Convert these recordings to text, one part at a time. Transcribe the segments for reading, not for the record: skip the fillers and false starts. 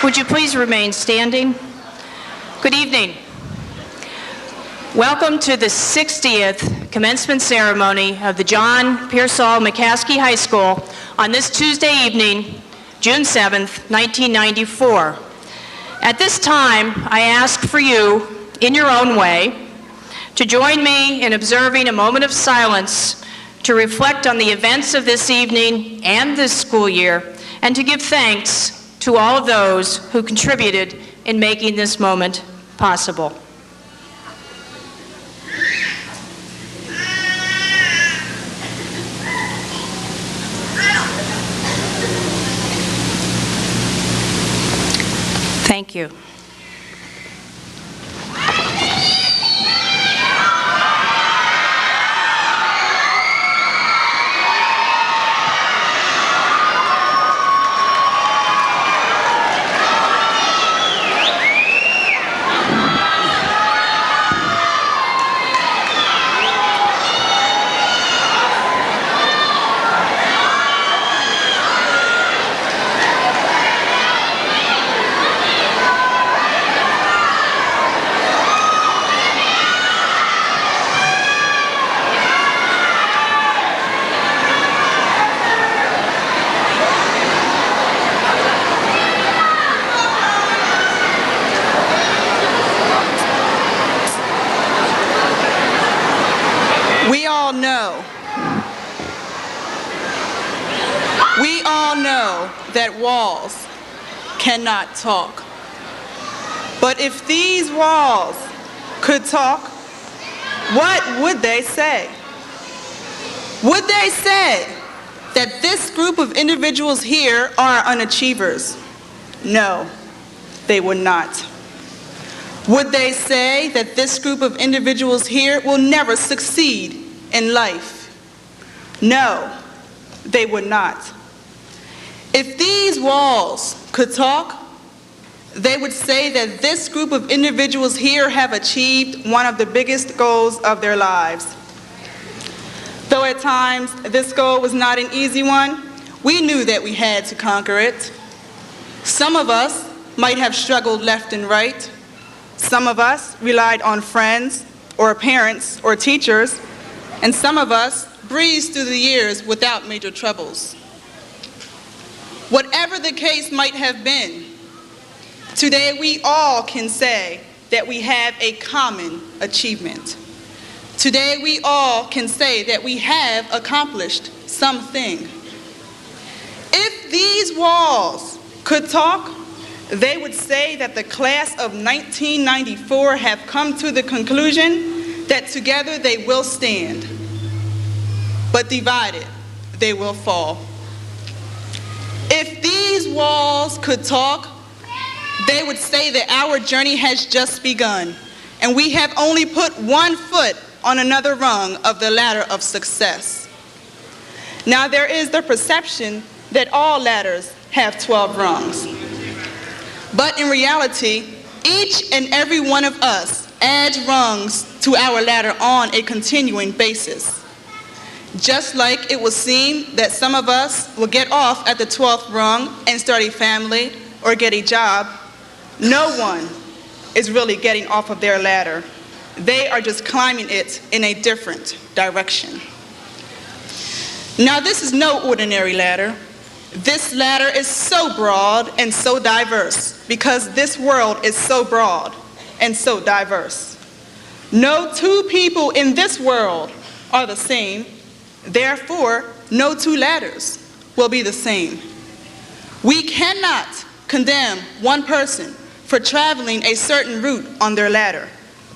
Would you please remain standing? Good evening. Welcome to the 60th commencement ceremony of the John Pearsall McCaskey High School on this Tuesday evening, June 7th, 1994. At this time, I ask for you, in your own way, to join me in observing a moment of silence to reflect on the events of this evening and this school year, and to give thanks to all of those who contributed in making this moment possible. Thank you. We all know that walls cannot talk. But if these walls could talk, what would they say? Would they say that this group of individuals here are unachievers? No, they would not. Would they say that this group of individuals here will never succeed in life? No, they would not. If these walls could talk, they would say that this group of individuals here have achieved one of the biggest goals of their lives. Though at times this goal was not an easy one, we knew that we had to conquer it. Some of us might have struggled left and right. Some of us relied on friends or parents or teachers, and some of us breezed through the years without major troubles. Whatever the case might have been, today we all can say that we have a common achievement. Today we all can say that we have accomplished something. If these walls could talk, they would say that the class of 1994 have come to the conclusion that together they will stand, but divided they will fall. If these walls could talk, they would say that our journey has just begun, and we have only put one foot on another rung of the ladder of success. Now, there is the perception that all ladders have 12 rungs. But in reality, each and every one of us adds rungs to our ladder on a continuing basis. Just like it would seem that some of us will get off at the 12th rung and start a family or get a job, no one is really getting off of their ladder. They are just climbing it in a different direction. Now, this is no ordinary ladder. This ladder is so broad and so diverse because this world is so broad and so diverse. No two people in this world are the same. Therefore, no two ladders will be the same. We cannot condemn one person for traveling a certain route on their ladder.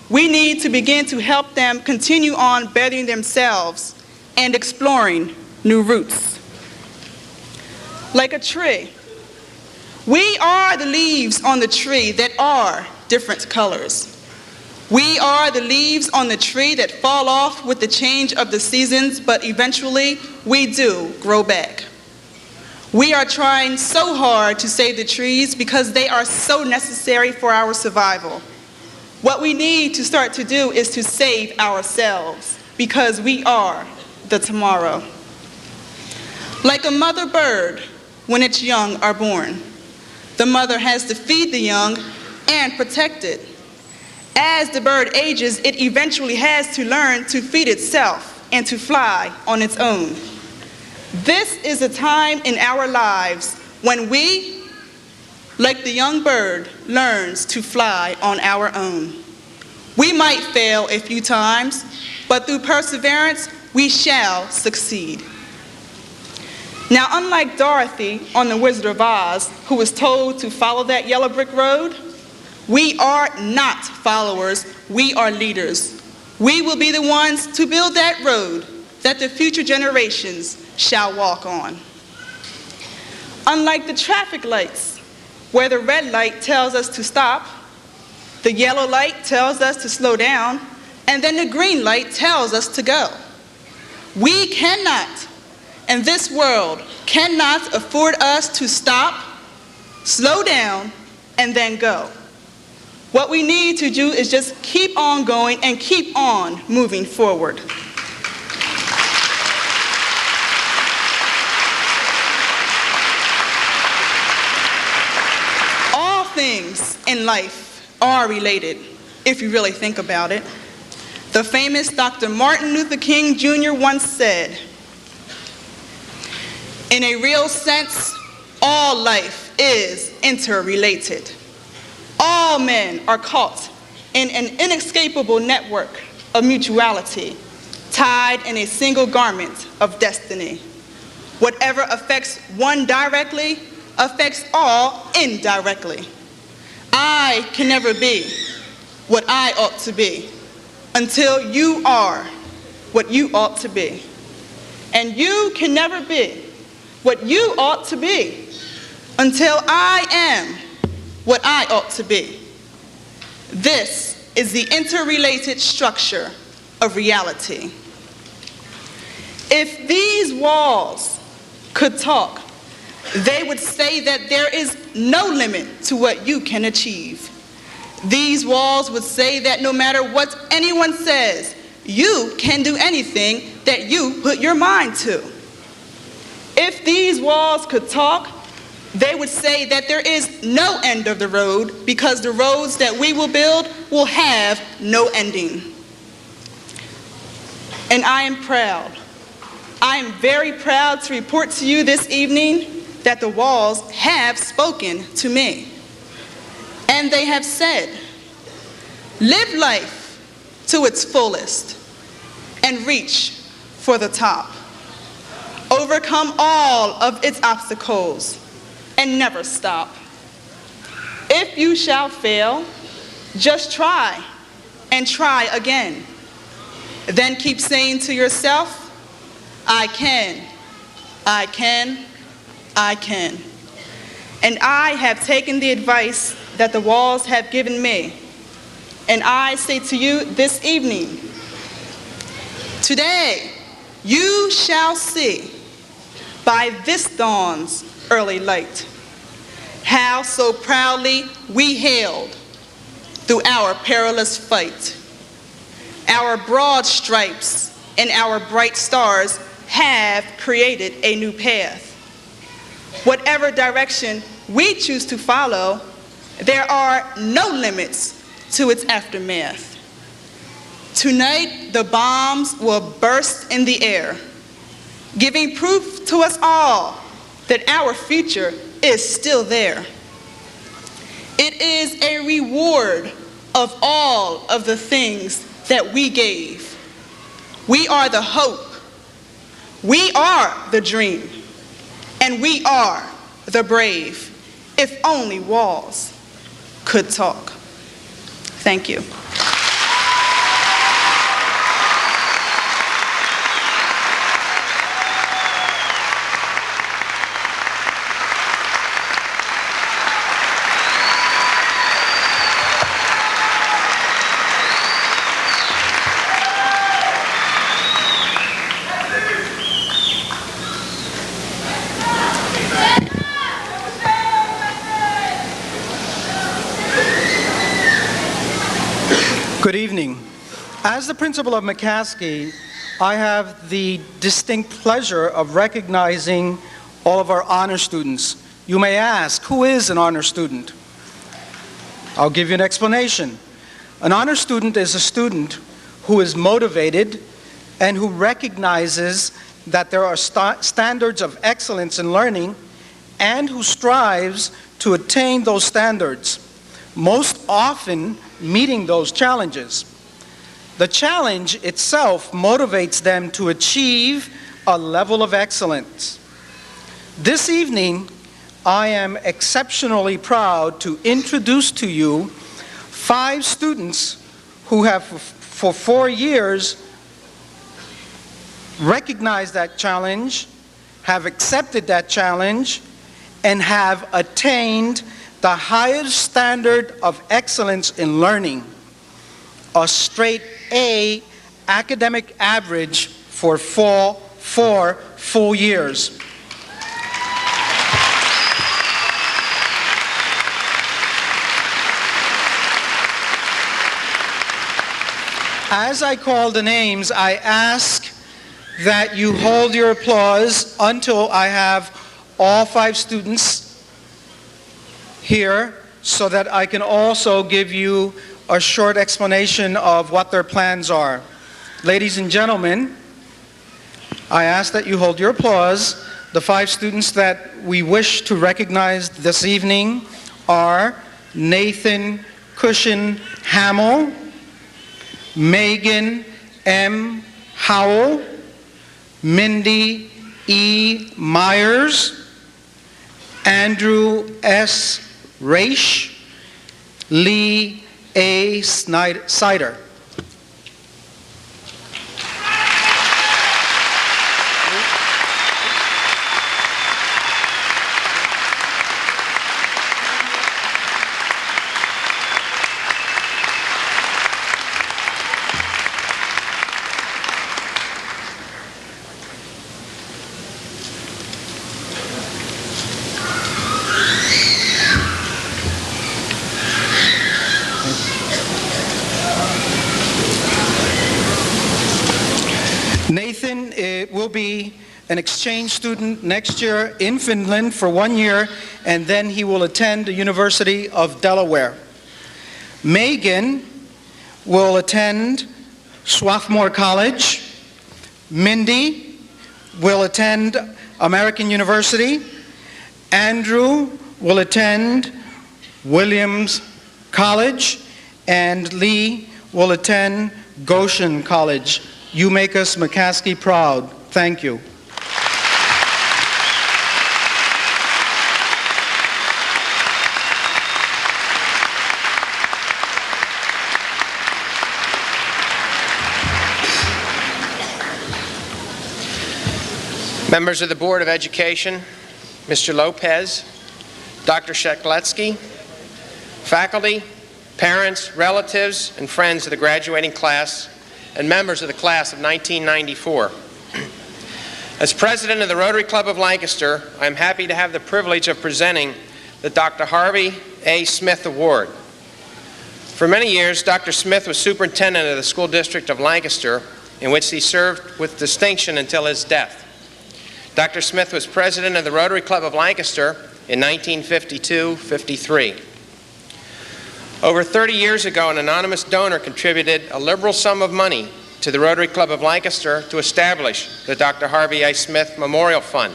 We need to begin to help them continue on bettering themselves and exploring new routes. Like a tree, we are the leaves on the tree that are different colors. We are the leaves on the tree that fall off with the change of the seasons, but eventually we do grow back. We are trying so hard to save the trees because they are so necessary for our survival. What we need to start to do is to save ourselves because we are the tomorrow. Like a mother bird when its young are born, The mother has to feed the young and protect it. As the bird ages, it eventually has to learn to feed itself and to fly on its own. This is a time in our lives when we, like the young bird, learns to fly on our own. We might fail a few times, but through perseverance, we shall succeed. Now, unlike Dorothy on The Wizard of Oz, who was told to follow that yellow brick road, we are not followers, we are leaders. We will be the ones to build that road that the future generations shall walk on. Unlike the traffic lights, where the red light tells us to stop, the yellow light tells us to slow down, and then the green light tells us to go. We cannot, and this world cannot afford us to stop, slow down, and then go. What we need to do is just keep on going and keep on moving forward. All things in life are related, if you really think about it. The famous Dr. Martin Luther King Jr. once said, "In a real sense, all life is interrelated. All men are caught in an inescapable network of mutuality, tied in a single garment of destiny. Whatever affects one directly affects all indirectly. I can never be what I ought to be until you are what you ought to be. And you can never be what you ought to be until I am what I ought to be. This is the interrelated structure of reality." If these walls could talk, they would say that there is no limit to what you can achieve. These walls would say that no matter what anyone says, you can do anything that you put your mind to. If these walls could talk, they would say that there is no end of the road because the roads that we will build will have no ending. And I am proud. I am very proud to report to you this evening that the walls have spoken to me. And they have said, "Live life to its fullest and reach for the top. Overcome all of its obstacles and never stop. If you shall fail, just try and try again. Then keep saying to yourself, I can, I can, I can." And I have taken the advice that the walls have given me, and I say to you this evening, today you shall see by this dawn's early light how so proudly we hailed through our perilous fight. Our broad stripes and our bright stars have created a new path. Whatever direction we choose to follow, there are no limits to its aftermath. Tonight, the bombs will burst in the air, giving proof to us all that our future is still there. It is a reward of all of the things that we gave. We are the hope, we are the dream, and we are the brave, if only walls could talk. Thank you. Good evening. As the principal of McCaskey, I have the distinct pleasure of recognizing all of our honor students You may ask, who is an honor student? I'll give you an explanation. An honor student is a student who is motivated and who recognizes that there are standards of excellence in learning and who strives to attain those standards, most often meeting those challenges. The challenge itself motivates them to achieve a level of excellence. This evening, I am exceptionally proud to introduce to you 5 students who have for 4 years recognized that challenge, have accepted that challenge, and have attained the highest standard of excellence in learning, a straight A academic average for 4 full years. As I call the names, I ask that you hold your applause until I have all 5 students here so that I can also give you a short explanation of what their plans are. Ladies and gentlemen, I ask that you hold your applause. The 5 students that we wish to recognize this evening are Nathan Cushion Hamill, Megan M. Howell, Mindy E. Myers, Andrew S. Raish, Lee A. Sider. Nathan will be an exchange student next year in Finland for 1 year, and then he will attend the University of Delaware. Megan will attend Swarthmore College. Mindy will attend American University. Andrew will attend Williams College, and Lee will attend Goshen College. You make us McCaskey proud. Thank you. Members of the Board of Education, Mr. Lopez, Dr. Shekletsky, faculty, parents, relatives, and friends of the graduating class, and members of the class of 1994. As president of the Rotary Club of Lancaster, I am happy to have the privilege of presenting the Dr. Harvey A. Smith Award. For many years, Dr. Smith was superintendent of the school district of Lancaster, in which he served with distinction until his death. Dr. Smith was president of the Rotary Club of Lancaster in 1952-53. Over 30 years ago, an anonymous donor contributed a liberal sum of money to the Rotary Club of Lancaster to establish the Dr. Harvey A. Smith Memorial Fund.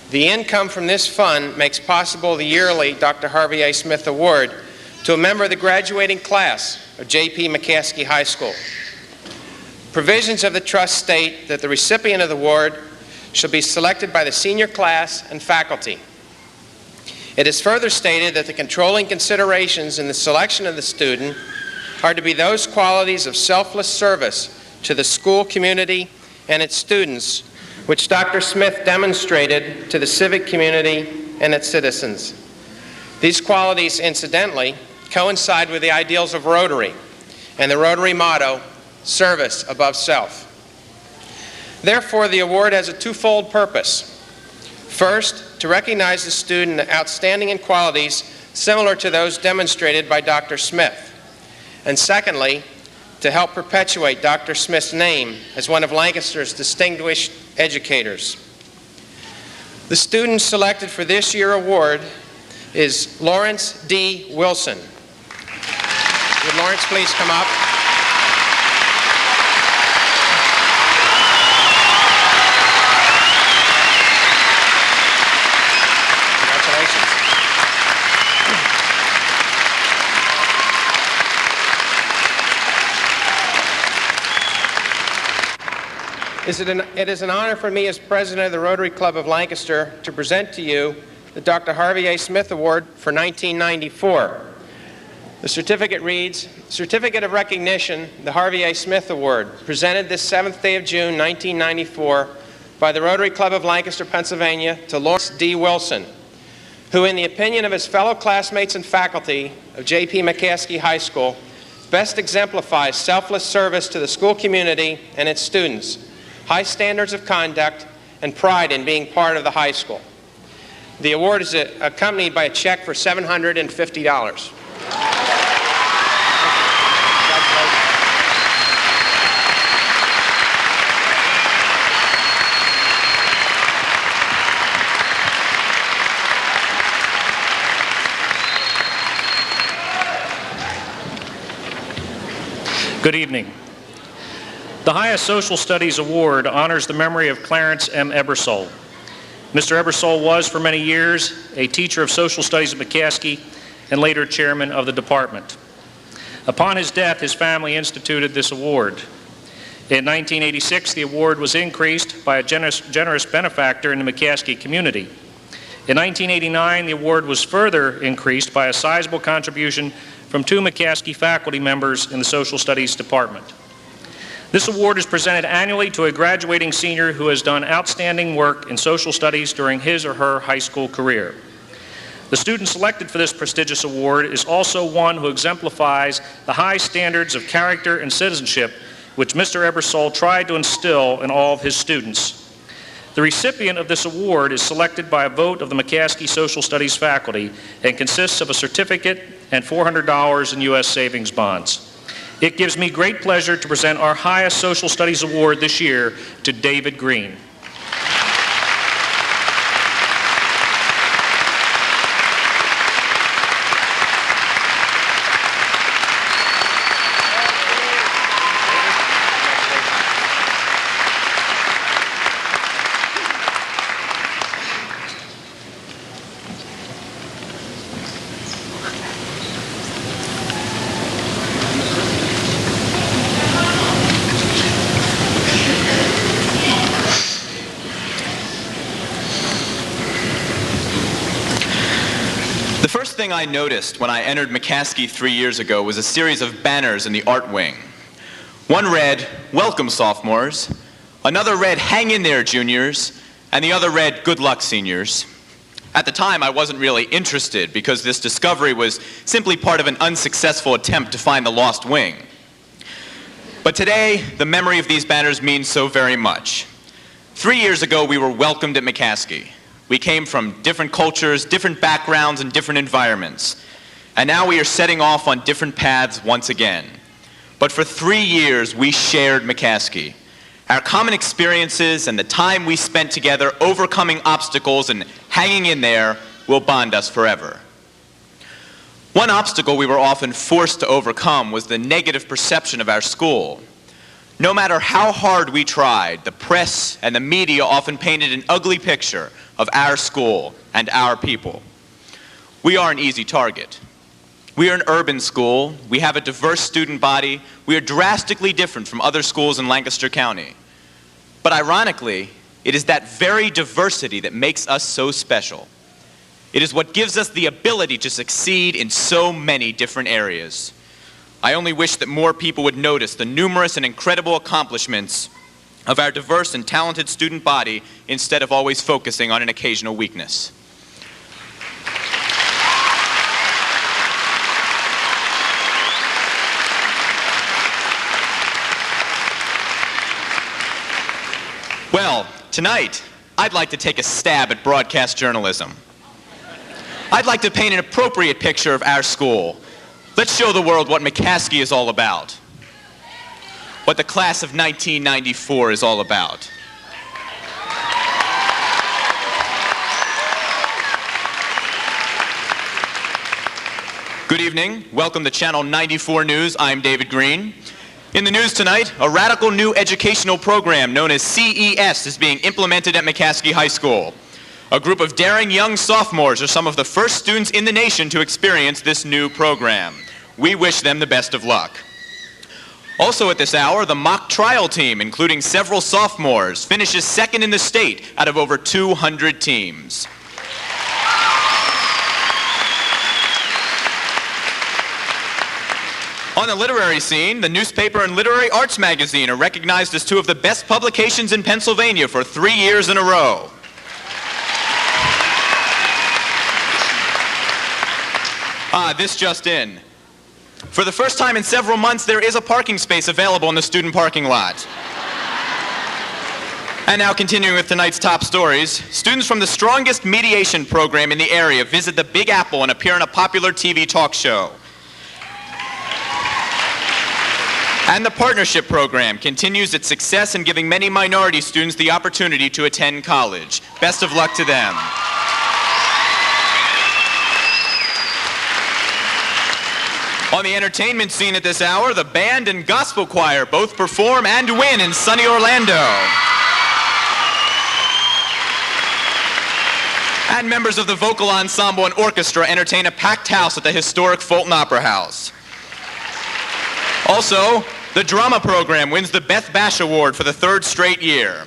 The income from this fund makes possible the yearly Dr. Harvey A. Smith Award to a member of the graduating class of J.P. McCaskey High School. Provisions of the trust state that the recipient of the award shall be selected by the senior class and faculty. It is further stated that the controlling considerations in the selection of the student are to be those qualities of selfless service to the school community and its students, which Dr. Smith demonstrated to the civic community and its citizens. These qualities, incidentally, coincide with the ideals of Rotary and the Rotary motto, service above self. Therefore, the award has a twofold purpose. First, to recognize the student outstanding in qualities similar to those demonstrated by Dr. Smith. And secondly, to help perpetuate Dr. Smith's name as one of Lancaster's distinguished educators. The student selected for this year's award is Lawrence D. Wilson. Would Lawrence please come up? Congratulations. It is an honor for me as president of the Rotary Club of Lancaster to present to you the Dr. Harvey A. Smith Award for 1994. The certificate reads, Certificate of Recognition, the Harvey A. Smith Award, presented this 7th day of June, 1994, by the Rotary Club of Lancaster, Pennsylvania, to Lawrence D. Wilson, who, in the opinion of his fellow classmates and faculty of J.P. McCaskey High School, best exemplifies selfless service to the school community and its students, high standards of conduct, and pride in being part of the high school. The award is accompanied by a check for $750. Good evening. The highest Social Studies Award honors the memory of Clarence M. Ebersole. Mr. Ebersole was, for many years, a teacher of social studies at McCaskey and later chairman of the department. Upon his death, his family instituted this award. In 1986, the award was increased by a generous benefactor in the McCaskey community. In 1989, the award was further increased by a sizable contribution from 2 McCaskey faculty members in the social studies department. This award is presented annually to a graduating senior who has done outstanding work in social studies during his or her high school career. The student selected for this prestigious award is also one who exemplifies the high standards of character and citizenship which Mr. Ebersole tried to instill in all of his students. The recipient of this award is selected by a vote of the McCaskey Social Studies faculty and consists of a certificate and $400 in U.S. savings bonds. It gives me great pleasure to present our highest Social Studies Award this year to David Green. The first thing I noticed when I entered McCaskey 3 years ago was a series of banners in the art wing. One read, "Welcome, sophomores." Another read, "Hang in there, juniors." And the other read, "Good luck, seniors." At the time, I wasn't really interested because this discovery was simply part of an unsuccessful attempt to find the lost wing. But today, the memory of these banners means so very much. 3 years ago, we were welcomed at McCaskey. We came from different cultures, different backgrounds, and different environments. And now we are setting off on different paths once again. But for 3 years, we shared McCaskey. Our common experiences and the time we spent together overcoming obstacles and hanging in there will bond us forever. One obstacle we were often forced to overcome was the negative perception of our school. No matter how hard we tried, the press and the media often painted an ugly picture of our school and our people. We are an easy target. We are an urban school, we have a diverse student body, we are drastically different from other schools in Lancaster County. But ironically, it is that very diversity that makes us so special. It is what gives us the ability to succeed in so many different areas. I only wish that more people would notice the numerous and incredible accomplishments of our diverse and talented student body instead of always focusing on an occasional weakness. Well, tonight, I'd like to take a stab at broadcast journalism. I'd like to paint an appropriate picture of our school. Let's show the world what McCaskey is all about. What the class of 1994 is all about. Good evening. Welcome to Channel 94 News. I'm David Green. In the news tonight, a radical new educational program known as CES is being implemented at McCaskey High School. A group of daring young sophomores are some of the first students in the nation to experience this new program. We wish them the best of luck. Also at this hour, the mock trial team, including several sophomores, finishes second in the state out of over 200 teams. On the literary scene, the newspaper and literary arts magazine are recognized as two of the best publications in Pennsylvania for 3 years in a row. This just in. For the first time in several months, there is a parking space available in the student parking lot. And now continuing with tonight's top stories, students from the strongest mediation program in the area visit the Big Apple and appear in a popular TV talk show. And the partnership program continues its success in giving many minority students the opportunity to attend college. Best of luck to them. On the entertainment scene at this hour, the band and gospel choir both perform and win in sunny Orlando. And members of the vocal ensemble and orchestra entertain a packed house at the historic Fulton Opera House. Also, the drama program wins the Beth Bash Award for the 3rd straight year.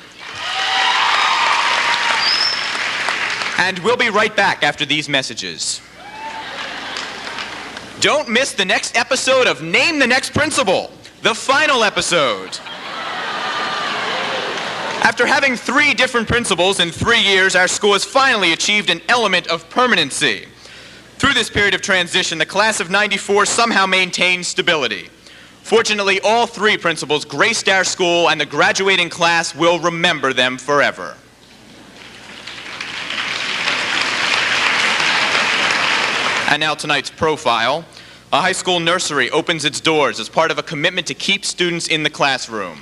And we'll be right back after these messages. Don't miss the next episode of Name the Next Principal, the final episode. After having 3 different principals in 3 years, our school has finally achieved an element of permanency. Through this period of transition, the class of '94 somehow maintained stability. Fortunately, all 3 principals graced our school, and the graduating class will remember them forever. And now tonight's profile. A high school nursery opens its doors as part of a commitment to keep students in the classroom.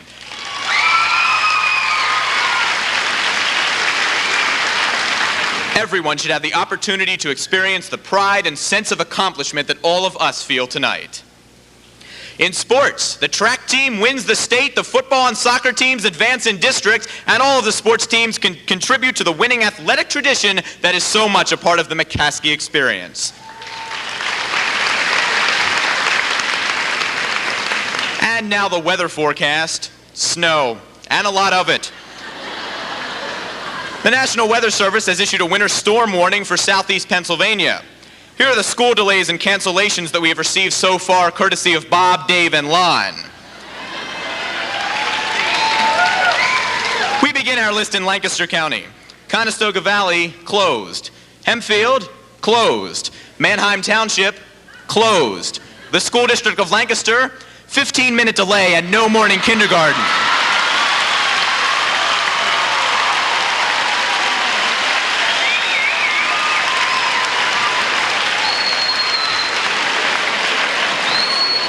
Everyone should have the opportunity to experience the pride and sense of accomplishment that all of us feel tonight. In sports, the track team wins the state, the football and soccer teams advance in districts, and all of the sports teams can contribute to the winning athletic tradition that is so much a part of the McCaskey experience. And now the weather forecast. Snow, and a lot of it. The National Weather Service has issued a winter storm warning for southeast Pennsylvania. Here are the school delays and cancellations that we have received so far, courtesy of Bob, Dave, and Lon. We begin our list in Lancaster County. Conestoga Valley, closed. Hempfield, closed. Manheim Township, closed. The School District of Lancaster, 15-minute delay and no morning kindergarten.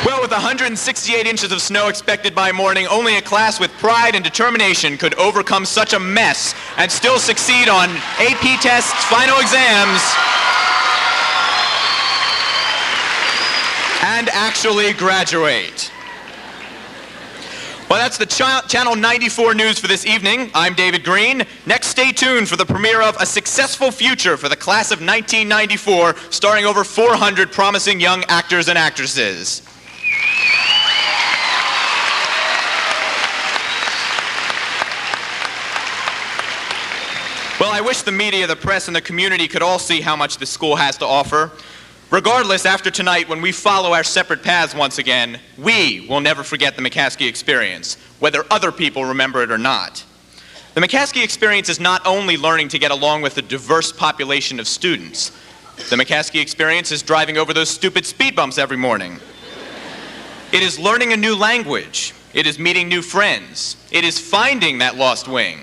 Well, with 168 inches of snow expected by morning, only a class with pride and determination could overcome such a mess and still succeed on AP tests, final exams, and actually graduate. Well, that's the Channel 94 news for this evening. I'm David Green. Next, stay tuned for the premiere of A Successful Future for the class of 1994, starring over 400 promising young actors and actresses. Well, I wish the media, the press, and the community could all see how much this school has to offer. Regardless, after tonight, when we follow our separate paths once again, we will never forget the McCaskey experience, whether other people remember it or not. The McCaskey experience is not only learning to get along with a diverse population of students. The McCaskey experience is driving over those stupid speed bumps every morning. It is learning a new language. It is meeting new friends. It is finding that lost wing.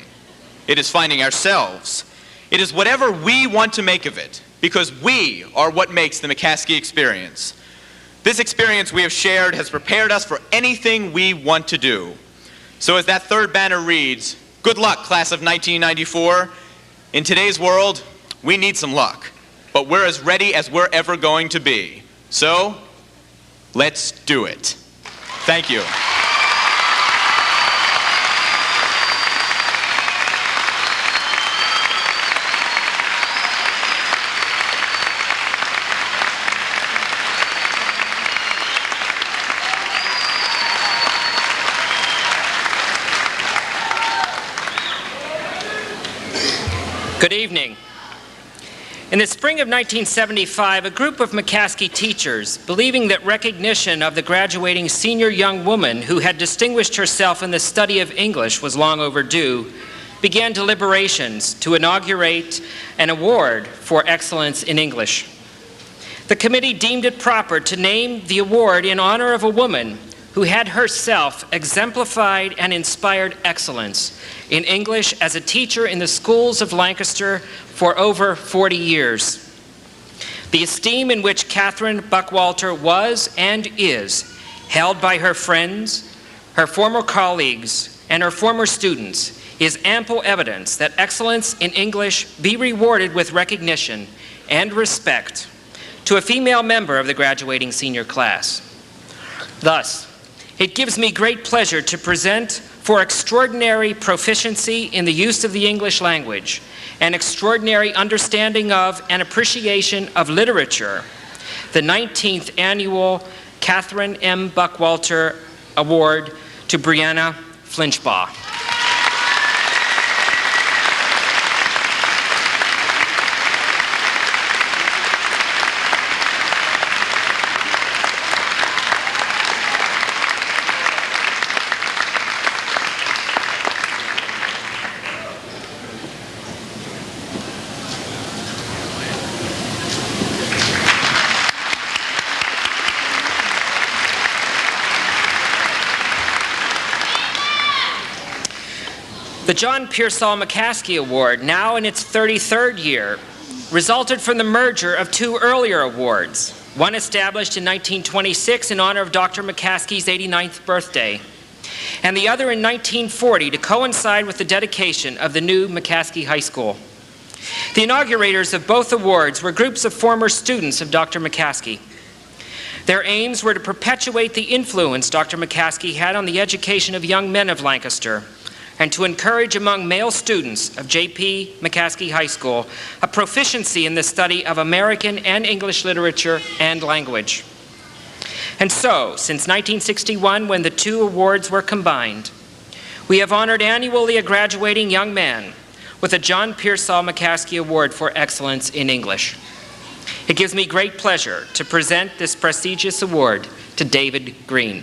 It is finding ourselves. It is whatever we want to make of it, because we are what makes the McCaskey experience. This experience we have shared has prepared us for anything we want to do. So as that third banner reads, good luck, class of 1994. In today's world, we need some luck, but we're as ready as we're ever going to be. So, let's do it. Thank you. Good evening. In the spring of 1975, a group of McCaskey teachers, believing that recognition of the graduating senior young woman who had distinguished herself in the study of English was long overdue, began deliberations to inaugurate an award for excellence in English. The committee deemed it proper to name the award in honor of a woman who had herself exemplified and inspired excellence in English as a teacher in the schools of Lancaster for over 40 years. The esteem in which Catherine Buckwalter was and is held by her friends, her former colleagues, and her former students is ample evidence that excellence in English be rewarded with recognition and respect to a female member of the graduating senior class. Thus, it gives me great pleasure to present for extraordinary proficiency in the use of the English language and extraordinary understanding of and appreciation of literature, the 19th Annual Catherine M. Buckwalter Award to Brianna Flinchbaugh. The John Pearsall McCaskey Award, now in its 33rd year, resulted from the merger of two earlier awards, one established in 1926 in honor of Dr. McCaskey's 89th birthday, and the other in 1940 to coincide with the dedication of the new McCaskey High School. The inaugurators of both awards were groups of former students of Dr. McCaskey. Their aims were to perpetuate the influence Dr. McCaskey had on the education of young men of Lancaster, and to encourage among male students of J.P. McCaskey High School a proficiency in the study of American and English literature and language. And so, since 1961, when the two awards were combined, we have honored annually a graduating young man with a John Pearsall McCaskey Award for Excellence in English. It gives me great pleasure to present this prestigious award to David Green.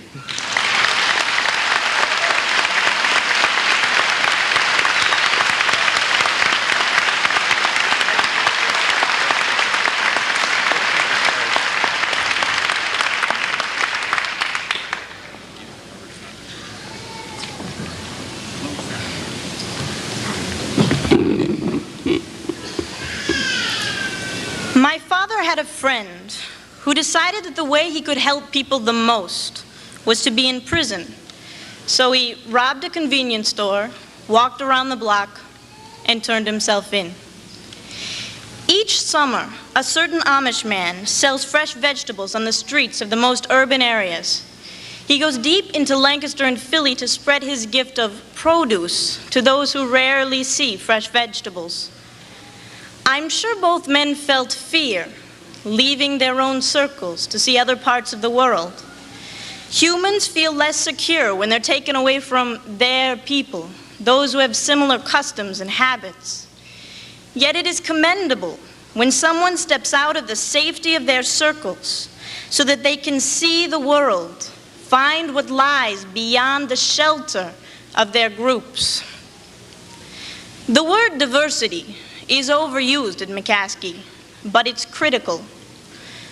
My father had a friend who decided that the way he could help people the most was to be in prison. So he robbed a convenience store, walked around the block, and turned himself in. Each summer, a certain Amish man sells fresh vegetables on the streets of the most urban areas. He goes deep into Lancaster and Philly to spread his gift of produce to those who rarely see fresh vegetables. I'm sure both men felt fear, leaving their own circles to see other parts of the world. Humans feel less secure when they're taken away from their people, those who have similar customs and habits. Yet it is commendable when someone steps out of the safety of their circles so that they can see the world, find what lies beyond the shelter of their groups. The word diversity is overused at McCaskey, but it's critical.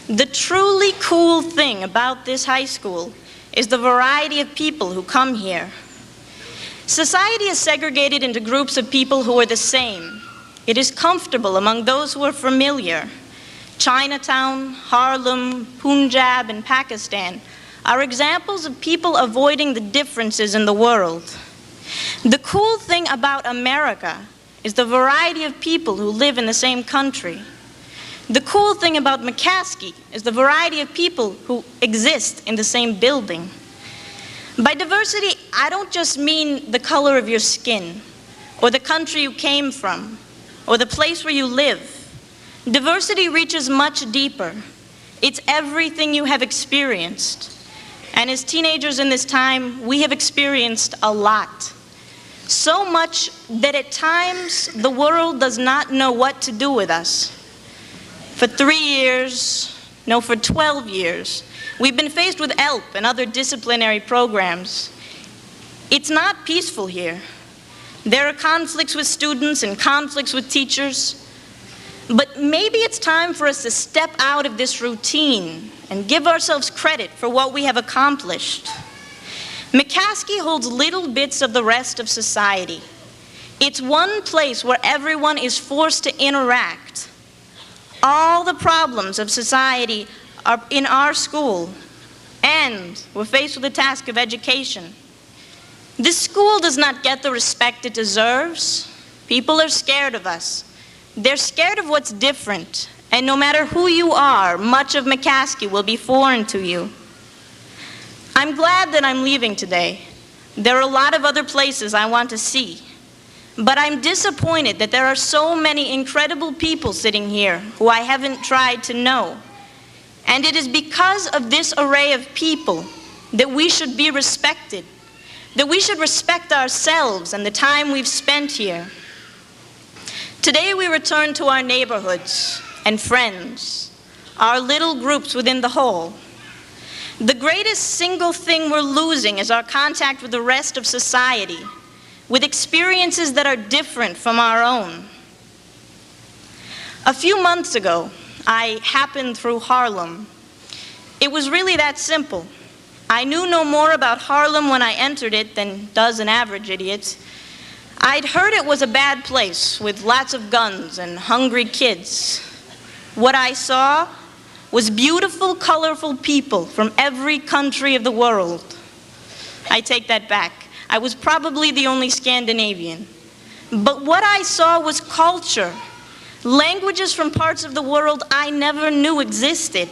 The truly cool thing about this high school is the variety of people who come here. Society is segregated into groups of people who are the same. It is comfortable among those who are familiar. Chinatown, Harlem, Punjab, and Pakistan are examples of people avoiding the differences in the world. The cool thing about America is the variety of people who live in the same country. The cool thing about McCaskey is the variety of people who exist in the same building. By diversity, I don't just mean the color of your skin, or the country you came from, or the place where you live. Diversity reaches much deeper. It's everything you have experienced. And as teenagers in this time, we have experienced a lot. So much that at times the world does not know what to do with us. For 3 years, no, for 12 years, we've been faced with ELP and other disciplinary programs. It's not peaceful here. There are conflicts with students and conflicts with teachers. But maybe it's time for us to step out of this routine and give ourselves credit for what we have accomplished. McCaskey holds little bits of the rest of society. It's one place where everyone is forced to interact. All the problems of society are in our school, and we're faced with the task of education. This school does not get the respect it deserves. People are scared of us. They're scared of what's different, and no matter who you are, much of McCaskey will be foreign to you. I'm glad that I'm leaving today. There are a lot of other places I want to see, but I'm disappointed that there are so many incredible people sitting here who I haven't tried to know. And it is because of this array of people that we should be respected, that we should respect ourselves and the time we've spent here. Today we return to our neighborhoods and friends, our little groups within the whole. The greatest single thing we're losing is our contact with the rest of society, with experiences that are different from our own. A few months ago, I happened through Harlem. It was really that simple. I knew no more about Harlem when I entered it than does an average idiot. I'd heard it was a bad place with lots of guns and hungry kids. What I saw was beautiful, colorful people from every country of the world. I take that back. I was probably the only Scandinavian. But what I saw was culture, languages from parts of the world I never knew existed.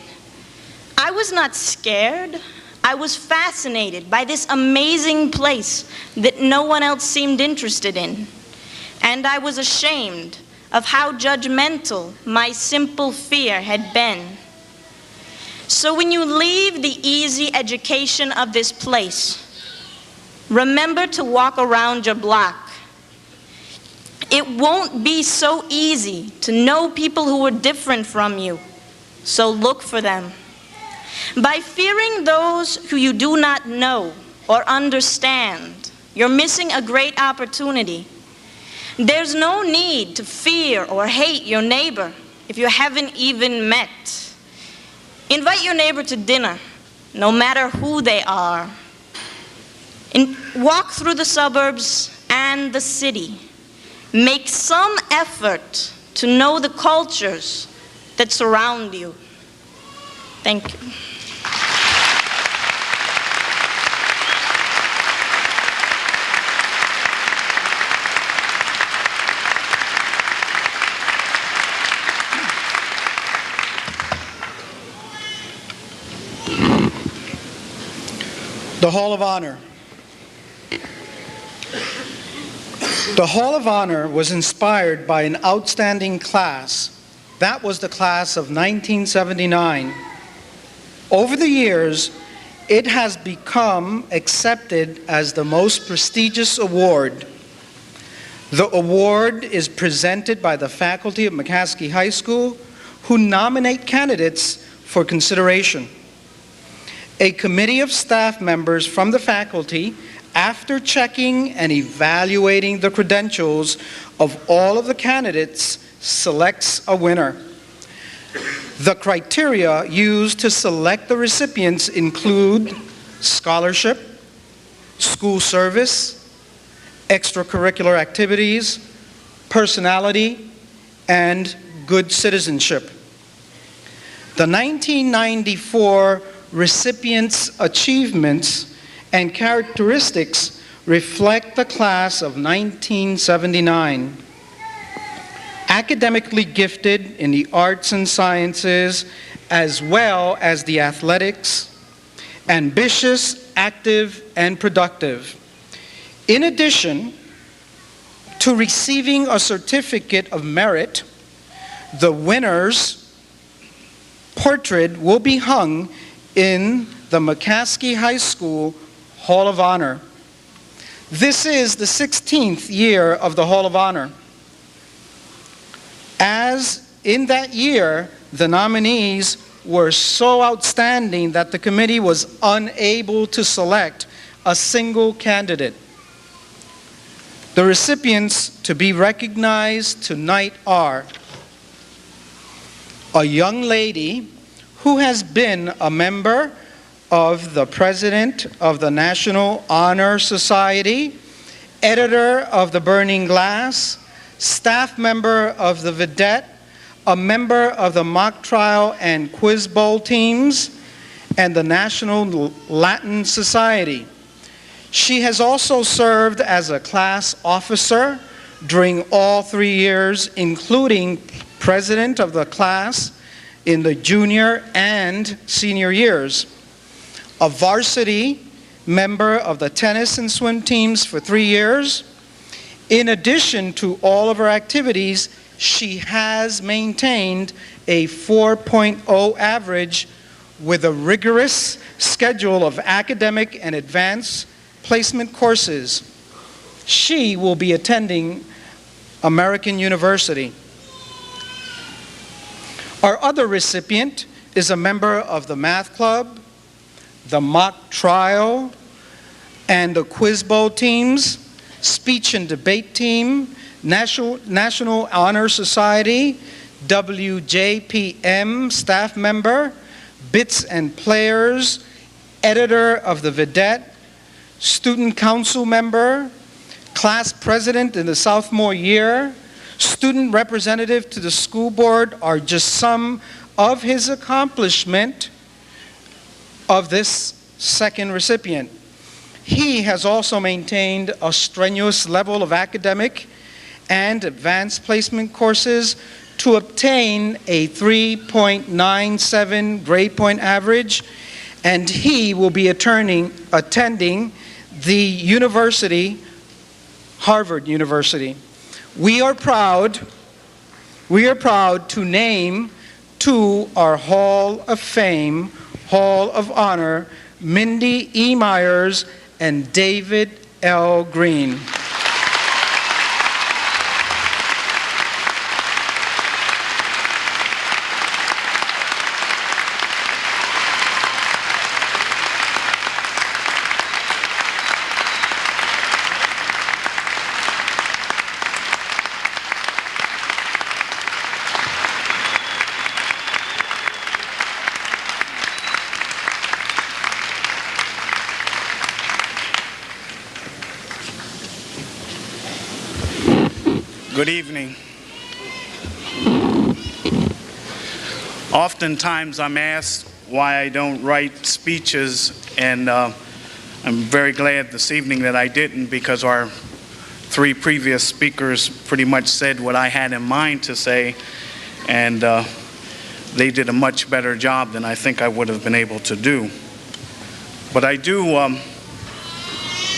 I was not scared. I was fascinated by this amazing place that no one else seemed interested in. And I was ashamed of how judgmental my simple fear had been. So when you leave the easy education of this place, remember to walk around your block. It won't be so easy to know people who are different from you, so look for them. By fearing those who you do not know or understand, you're missing a great opportunity. There's no need to fear or hate your neighbor if you haven't even met. Invite your neighbor to dinner, no matter who they are. And walk through the suburbs and the city. Make some effort to know the cultures that surround you. Thank you. The Hall of Honor. The Hall of Honor was inspired by an outstanding class. That was the class of 1979. Over the years, it has become accepted as the most prestigious award. The award is presented by the faculty of McCaskey High School, who nominate candidates for consideration. A committee of staff members from the faculty, after checking and evaluating the credentials of all of the candidates, selects a winner. The criteria used to select the recipients include scholarship, school service, extracurricular activities, personality, and good citizenship. The 1994 recipients' achievements and characteristics reflect the class of 1979. academically gifted in the arts and sciences, as well as the athletics, ambitious, active, and productive. In addition to receiving a certificate of merit, the winner's portrait will be hung in the McCaskey High School Hall of Honor. This is the 16th year of the Hall of Honor. As in that year, the nominees were so outstanding that the committee was unable to select a single candidate. The recipients to be recognized tonight are a young lady who has been a member of the President of the National Honor Society, editor of the Burning Glass, staff member of the Vedette, a member of the Mock Trial and Quiz Bowl teams, and the National Latin Society. She has also served as a class officer during all 3 years, including president of the class in the junior and senior years, a varsity member of the tennis and swim teams for 3 years. In addition to all of her activities, she has maintained a 4.0 average with a rigorous schedule of academic and advanced placement courses. She will be attending American University. Our other recipient is a member of the Math Club, the Mock Trial, and the Quiz Bowl teams, Speech and Debate team, National Honor Society, WJPM staff member, Bits and Players, editor of the Vedette, student council member, class president in the sophomore year, student representative to the school board are just some of his accomplishment of this second recipient. He has also maintained a strenuous level of academic and advanced placement courses to obtain a 3.97 grade point average, and he will be attending the university, Harvard University. We are proud to name to our Hall of Fame, Hall of Honor, Mindy E. Myers and David L. Green. Good evening. Oftentimes I'm asked why I don't write speeches, and I'm very glad this evening that I didn't, because our 3 previous speakers pretty much said what I had in mind to say, and they did a much better job than I think I would have been able to do. But I do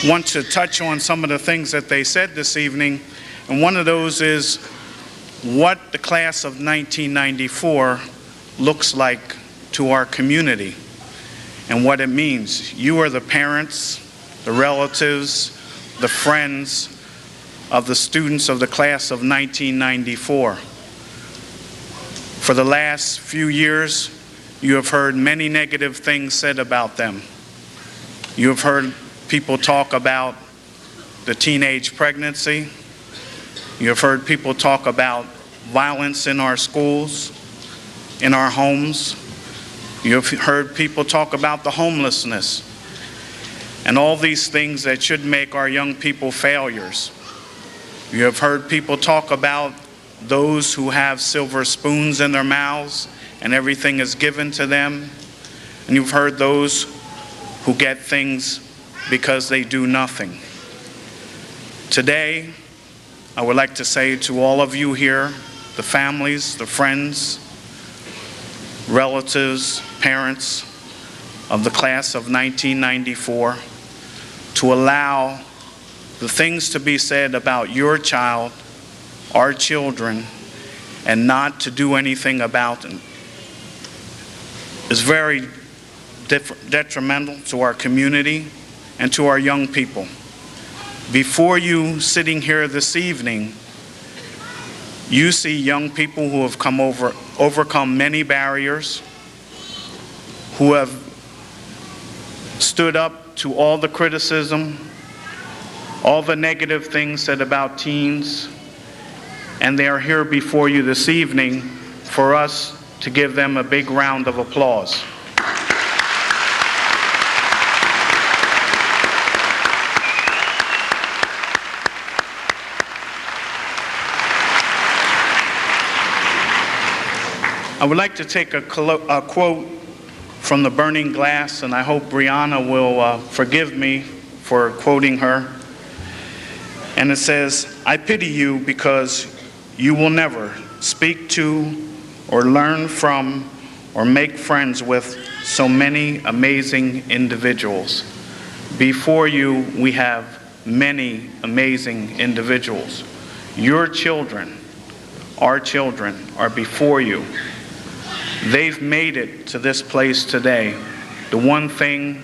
want to touch on some of the things that they said this evening. And one of those is what the class of 1994 looks like to our community and what it means. You are the parents, the relatives, the friends of the students of the class of 1994. For the last few years, you have heard many negative things said about them. You have heard people talk about the teenage pregnancy. You have heard people talk about violence in our schools, in our homes. You have heard people talk about the homelessness and all these things that should make our young people failures. You have heard people talk about those who have silver spoons in their mouths and everything is given to them. And you've heard those who get things because they do nothing. Today, I would like to say to all of you here, the families, the friends, relatives, parents of the class of 1994 to allow the things to be said about your child, our children, and not to do anything about them is very detrimental to our community and to our young people. Before you sitting here this evening, you see young people who have overcome many barriers, who have stood up to all the criticism, all the negative things said about teens, and they are here before you this evening for us to give them a big round of applause. I would like to take a quote from The Burning Glass, and I hope Brianna will forgive me for quoting her. And it says, "I pity you because you will never speak to or learn from or make friends with so many amazing individuals. Before you, we have many amazing individuals. Your children, our children, are before you. They've made it to this place today. The one thing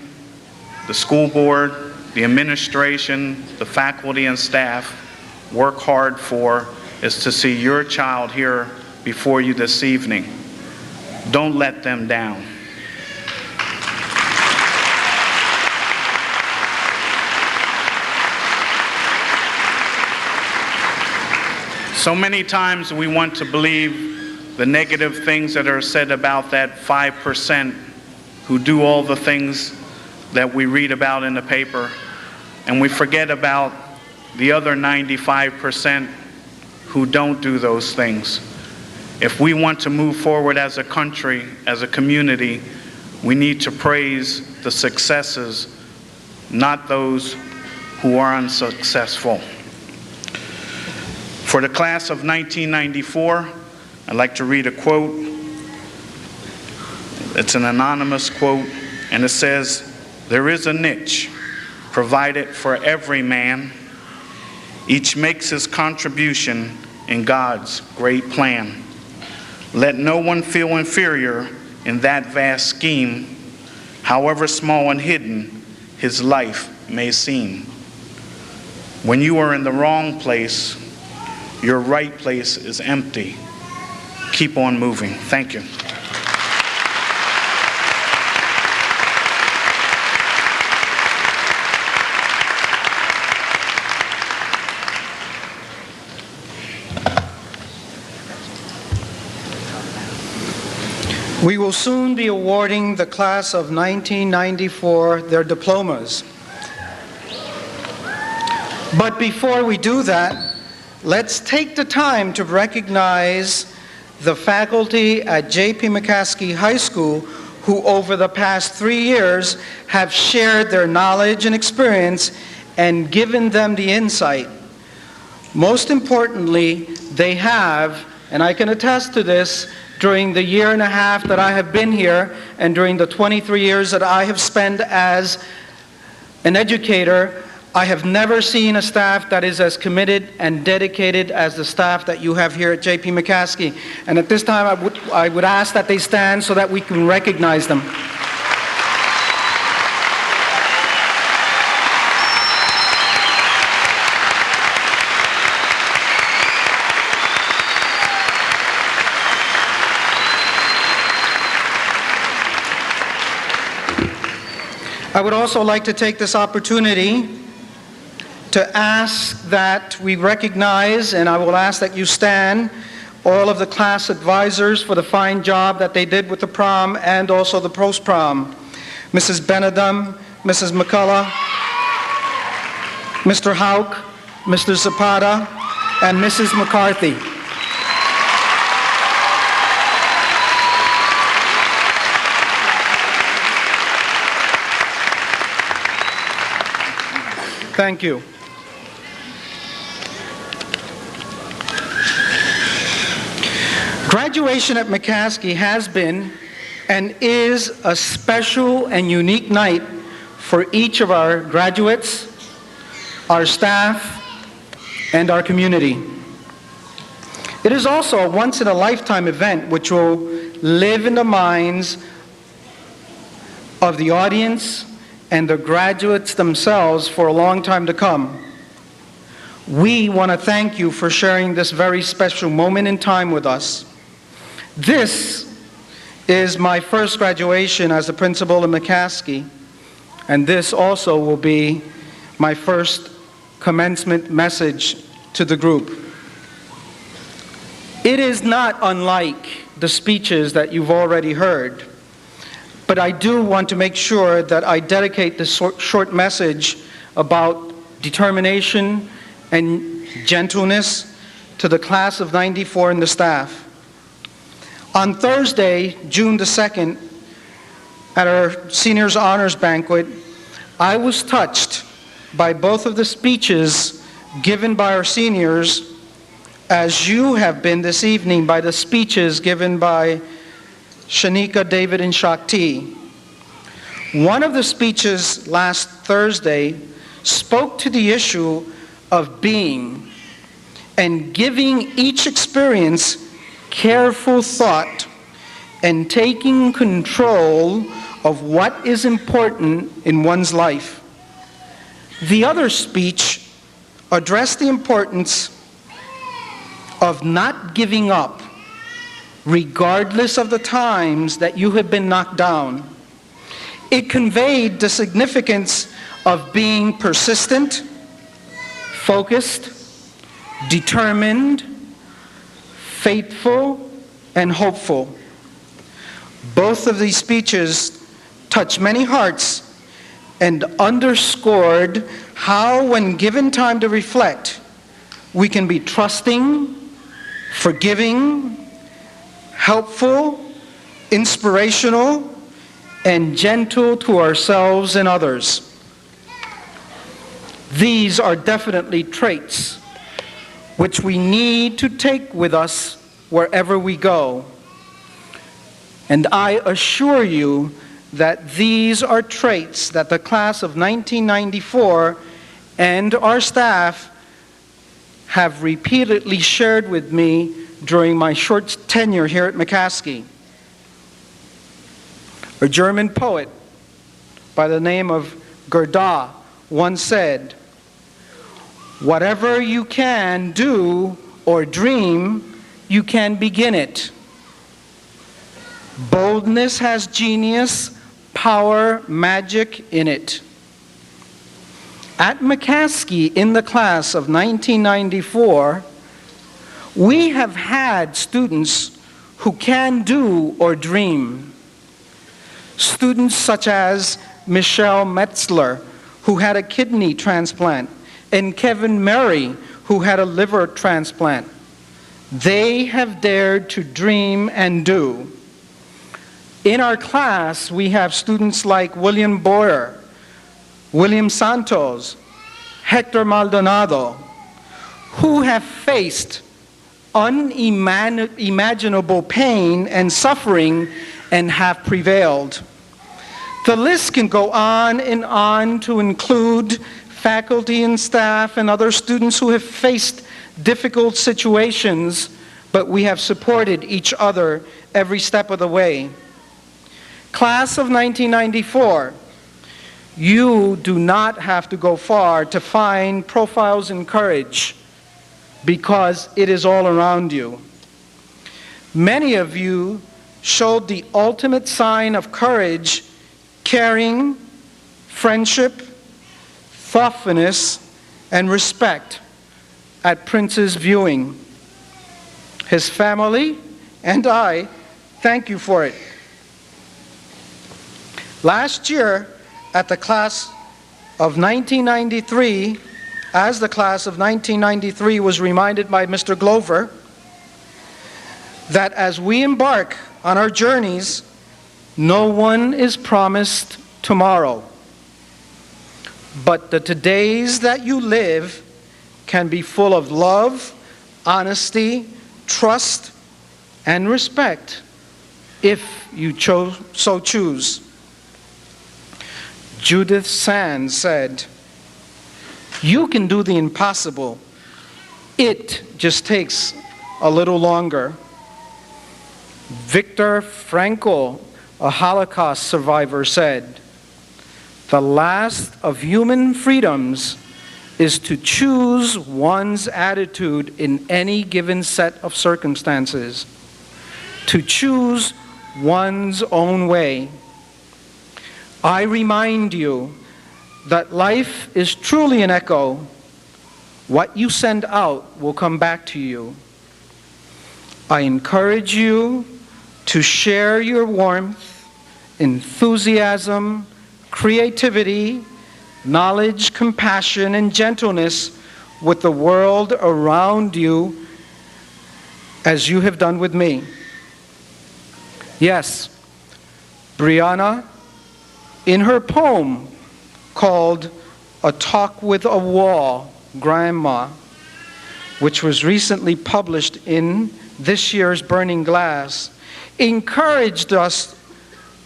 the school board, the administration, the faculty and staff work hard for is to see your child here before you this evening. Don't let them down." So many times we want to believe the negative things that are said about that 5% who do all the things that we read about in the paper, and we forget about the other 95% who don't do those things. If we want to move forward as a country, as a community, we need to praise the successes, not those who are unsuccessful. For the class of 1994, I'd like to read a quote. It's an anonymous quote, and it says, "There is a niche provided for every man. Each makes his contribution in God's great plan. Let no one feel inferior in that vast scheme, however small and hidden his life may seem. When you are in the wrong place, your right place is empty. Keep on moving." Thank you. We will soon be awarding the class of 1994 their diplomas. But before we do that, let's take the time to recognize the faculty at J.P. McCaskey High School who over the past 3 years have shared their knowledge and experience and given them the insight. Most importantly, they have, and I can attest to this, during the year and a half that I have been here and during the 23 years that I have spent as an educator, I have never seen a staff that is as committed and dedicated as the staff that you have here at J.P. McCaskey. And at this time, I would ask that they stand so that we can recognize them. I would also like to take this opportunity to ask that we recognize, and I will ask that you stand, all of the class advisors for the fine job that they did with the prom and also the post-prom. Mrs. Benedum, Mrs. McCullough, Mr. Hauk, Mr. Zapata, and Mrs. McCarthy. Thank you. Graduation at McCaskey has been and is a special and unique night for each of our graduates, our staff, and our community. It is also a once-in-a-lifetime event which will live in the minds of the audience and the graduates themselves for a long time to come. We want to thank you for sharing this very special moment in time with us. This is my first graduation as the principal of McCaskey, and this also will be my first commencement message to the group. It is not unlike the speeches that you've already heard, but I do want to make sure that I dedicate this short message about determination and gentleness to the class of '94 and the staff. On Thursday, June the 2nd, at our Seniors Honors Banquet, I was touched by both of the speeches given by our seniors, as you have been this evening by the speeches given by Shanika, David, and Shakti. One of the speeches last Thursday spoke to the issue of being and giving each experience careful thought and taking control of what is important in one's life. The other speech addressed the importance of not giving up, regardless of the times that you have been knocked down. It conveyed the significance of being persistent, focused, determined, faithful, and hopeful. Both of these speeches touched many hearts and underscored how, when given time to reflect, we can be trusting, forgiving, helpful, inspirational, and gentle to ourselves and others. These are definitely traits which we need to take with us wherever we go. And I assure you that these are traits that the class of 1994 and our staff have repeatedly shared with me during my short tenure here at McCaskey. A German poet by the name of Goethe once said, "Whatever you can do or dream, you can begin it." Boldness has genius, power, magic in it. At McCaskey, in the class of 1994, we have had students who can do or dream. Students such as Michelle Metzler, who had a kidney transplant, and Kevin Murray, who had a liver transplant. They have dared to dream and do. In our class, we have students like William Boyer, William Santos, Hector Maldonado, who have faced unimaginable pain and suffering and have prevailed. The list can go on and on to include faculty and staff and other students who have faced difficult situations, but we have supported each other every step of the way. Class of 1994, you do not have to go far to find profiles in courage, because it is all around you. Many of you showed the ultimate sign of courage, caring, friendship, thoughtfulness, and respect at Prince's viewing. His family and I thank you for it. Last year, at the class of 1993, as the class of 1993 was reminded by Mr. Glover, that as we embark on our journeys, no one is promised tomorrow. But the todays that you live can be full of love, honesty, trust, and respect if you so choose. Judith Sands said, "You can do the impossible. It just takes a little longer." Viktor Frankl, a Holocaust survivor, said, "The last of human freedoms is to choose one's attitude in any given set of circumstances, to choose one's own way." I remind you that life is truly an echo. What you send out will come back to you. I encourage you to share your warmth, enthusiasm, creativity, knowledge, compassion, and gentleness with the world around you as you have done with me. Yes, Brianna, in her poem called "A Talk with a Wall, Grandma," which was recently published in this year's Burning Glass, encouraged us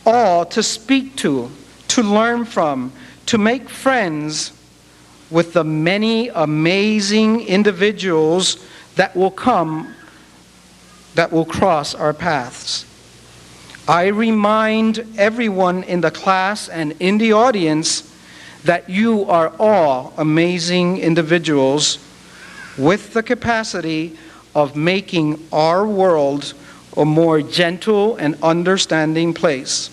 all to speak to learn from, to make friends with the many amazing individuals that will cross our paths. I remind everyone in the class and in the audience that you are all amazing individuals with the capacity of making our world a more gentle and understanding place.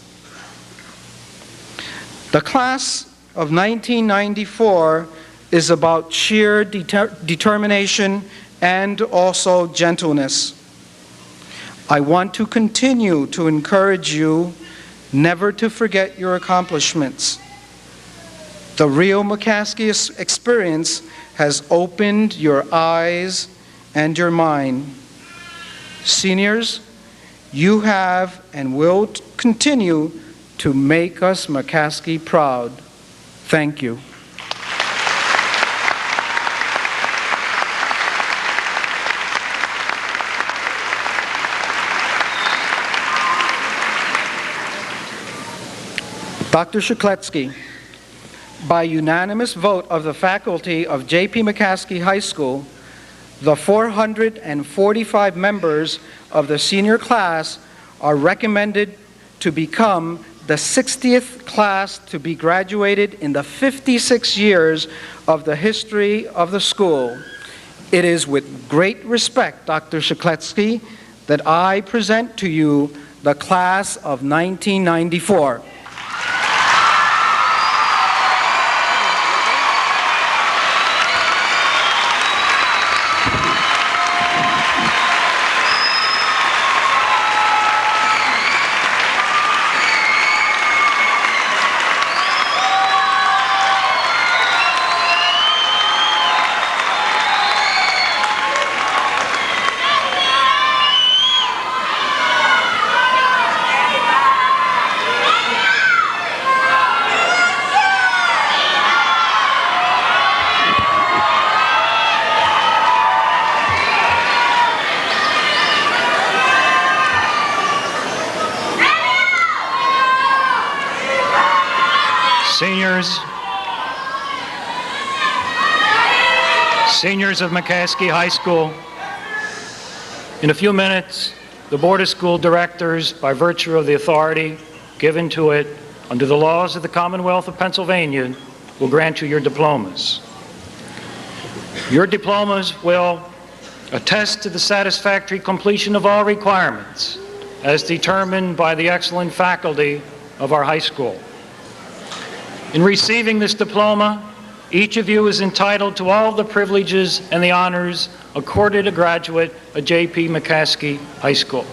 The class of 1994 is about sheer determination and also gentleness. I want to continue to encourage you never to forget your accomplishments. The real McCaskey experience has opened your eyes and your mind. Seniors, you have and will continue to make us McCaskey proud. Thank you. Dr. Shekletsky, by unanimous vote of the faculty of J.P. McCaskey High School, the 445 members of the senior class are recommended to become the 60th class to be graduated in the 56 years of the history of the school. It is with great respect, Dr. Shekletsky, that I present to you the class of 1994. Seniors of McCaskey High School, in a few minutes, the Board of School Directors, by virtue of the authority given to it under the laws of the Commonwealth of Pennsylvania, will grant you your diplomas. Your diplomas will attest to the satisfactory completion of all requirements as determined by the excellent faculty of our high school. In receiving this diploma, each of you is entitled to all the privileges and the honors accorded a graduate of J.P. McCaskey High School.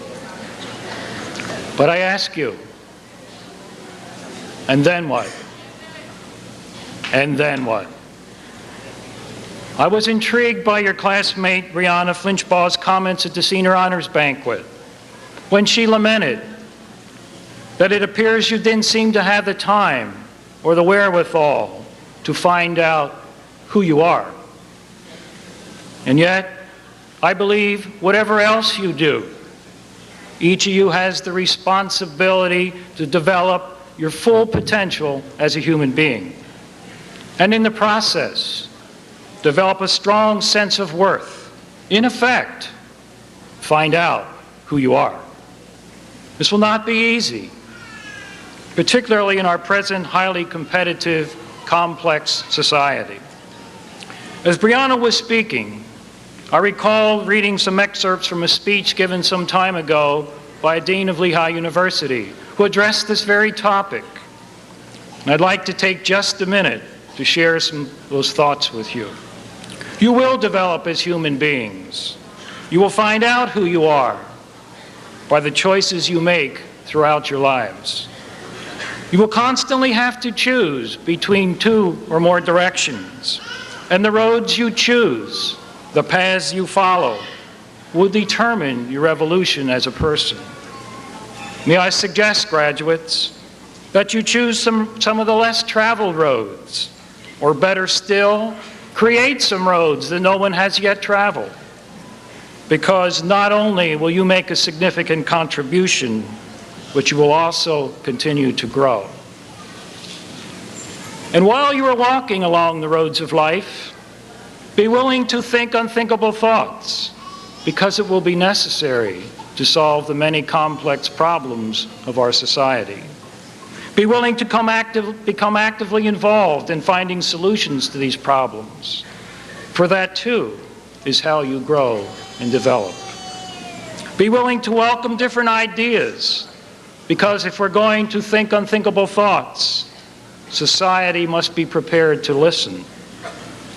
But I ask you, and then what? And then what? I was intrigued by your classmate Brianna Flinchbaugh's comments at the Senior Honors Banquet when she lamented that it appears you didn't seem to have the time or the wherewithal to find out who you are. And yet, I believe whatever else you do, Each of you has the responsibility to develop your full potential as a human being. And in the process, develop a strong sense of worth. In effect, find out who you are. This will not be easy, particularly in our present highly competitive, complex society. As Brianna was speaking, I recall reading some excerpts from a speech given some time ago by a dean of Lehigh University who addressed this very topic. And I'd like to take just a minute to share some of those thoughts with you. You will develop as human beings. You will find out who you are by the choices you make throughout your lives. You will constantly have to choose between two or more directions, and the roads you choose, the paths you follow, will determine your evolution as a person. May I suggest, graduates, that you choose some of the less traveled roads, or better still, create some roads that no one has yet traveled. Because not only will you make a significant contribution, but you will also continue to grow. And while you are walking along the roads of life, be willing to think unthinkable thoughts, because it will be necessary to solve the many complex problems of our society. Be willing to become actively involved in finding solutions to these problems, for that too is how you grow and develop. Be willing to welcome different ideas, because if we're going to think unthinkable thoughts, society must be prepared to listen.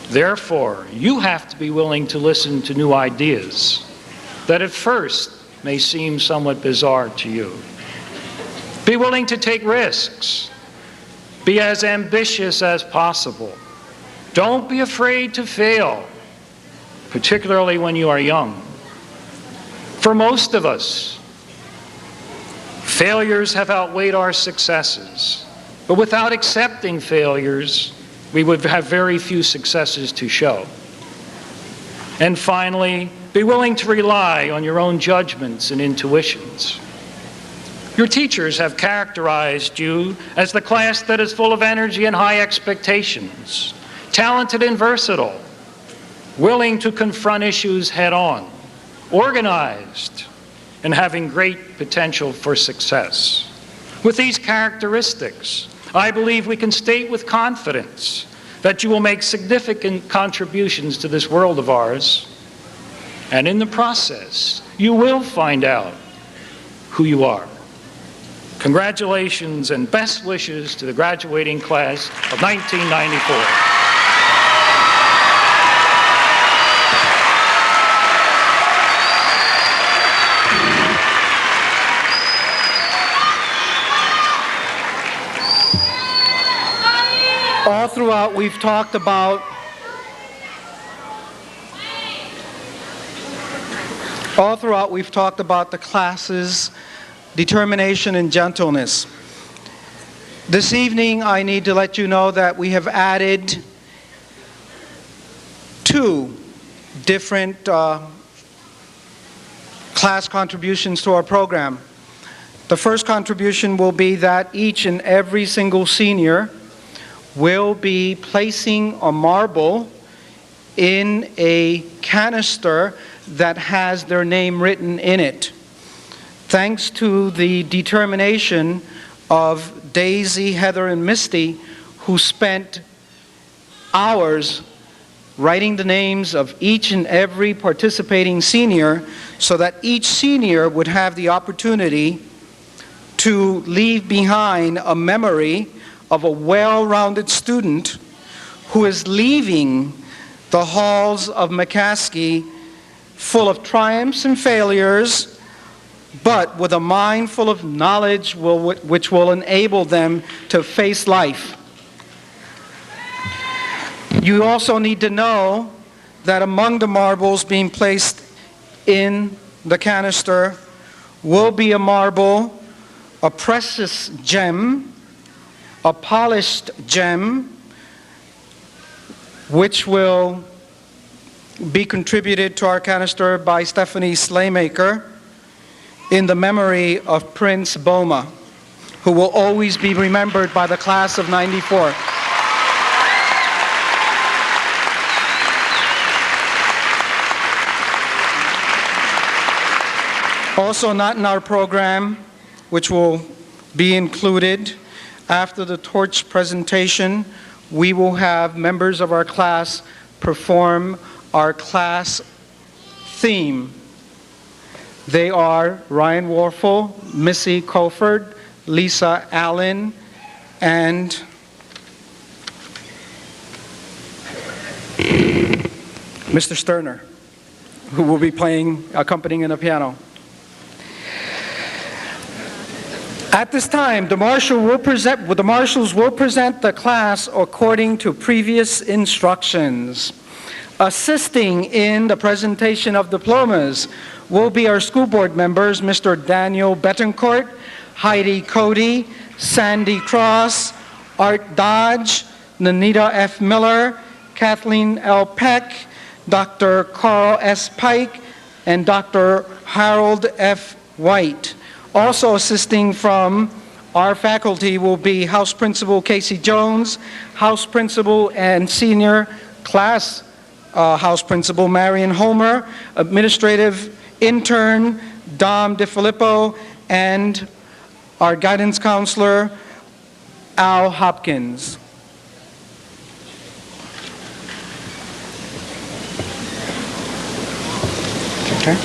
Therefore, you have to be willing to listen to new ideas that at first may seem somewhat bizarre to you. Be willing to take risks. Be as ambitious as possible. Don't be afraid to fail, particularly when you are young. For most of us, failures have outweighed our successes. But without accepting failures, we would have very few successes to show. And finally, be willing to rely on your own judgments and intuitions. Your teachers have characterized you as the class that is full of energy and high expectations, talented and versatile, willing to confront issues head-on, organized, and having great potential for success. With these characteristics, I believe we can state with confidence that you will make significant contributions to this world of ours, and in the process, you will find out who you are. Congratulations and best wishes to the graduating class of 1994. All throughout, we've talked about the classes, determination and gentleness. This evening, I need to let you know that we have added two different class contributions to our program. The first contribution will be that each and every single senior will be placing a marble in a canister that has their name written in it. Thanks to the determination of Daisy, Heather, and Misty, who spent hours writing the names of each and every participating senior so that each senior would have the opportunity to leave behind a memory of a well-rounded student who is leaving the halls of McCaskey full of triumphs and failures, but with a mind full of knowledge which will enable them to face life. You also need to know that among the marbles being placed in the canister will be a marble, a precious gem, a polished gem, which will be contributed to our canister by Stephanie Slaymaker. in the memory of Prince Boma, who will always be remembered by the class of '94. Also not in our program, which will be included after the torch presentation, we will have members of our class perform our class theme. They are Ryan Warfel, Missy Colford, Lisa Allen, and Mr. Sterner, who will be accompanying on the piano. At this time, the marshals will present the class according to previous instructions. Assisting in the presentation of diplomas will be our school board members, Mr. Daniel Betancourt, Heidi Cody, Sandy Cross, Art Dodge, Nanita F. Miller, Kathleen L. Peck, Dr. Carl S. Pike, and Dr. Harold F. White. Also assisting from our faculty will be House Principal Casey Jones, House Principal and Senior Class House Principal Marion Homer, Administrative Intern Dom DeFilippo, and our Guidance Counselor Al Hopkins. Okay.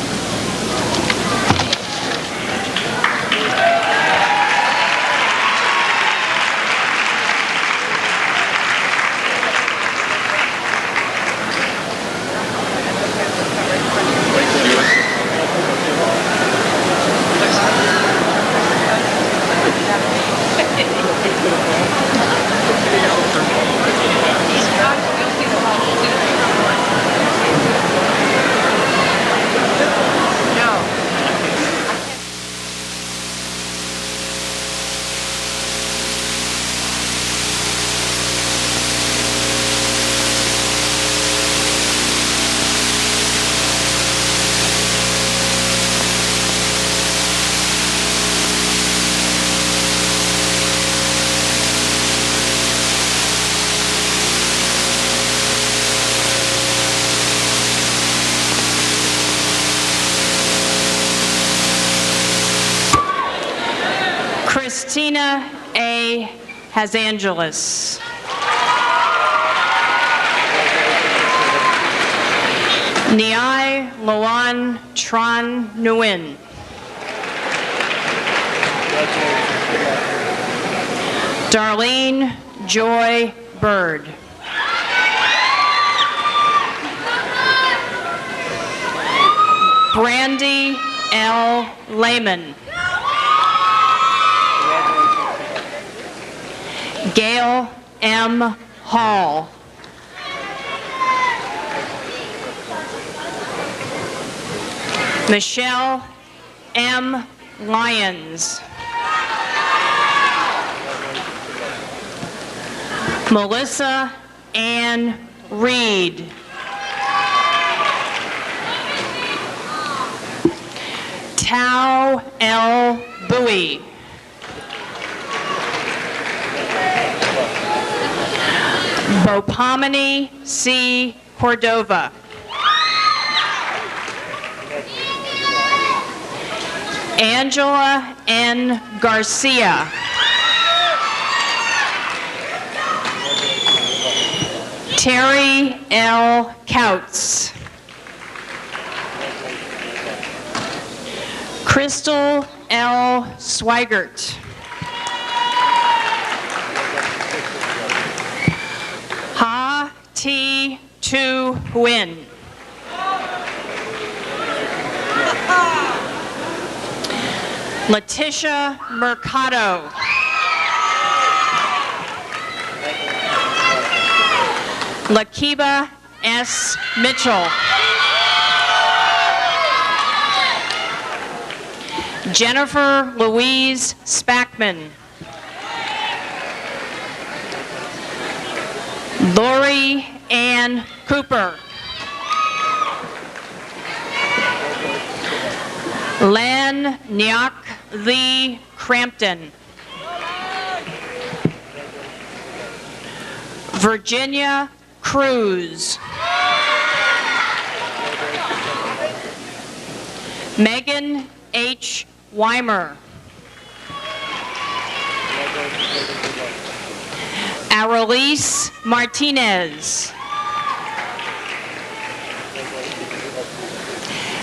Christina A. Hazangelis. Niai Loan Tran Nguyen. Darlene Joy Bird. Brandy L. Lehman. Gail M. Hall. Michelle M. Lyons. Melissa Ann Reed. Tao L. Bowie. Bopomini C. Cordova. Angela N. Garcia. Terry L. Couts. Crystal L. Swigert. Ha T. Tu Nguyen. Letitia Mercado. Lakiba S. Mitchell. Jennifer Louise Spackman. Lori Ann Cooper. Lan Nyok Lee Crampton. Virginia Cruz. Megan H. Weimer. Aralise Martinez.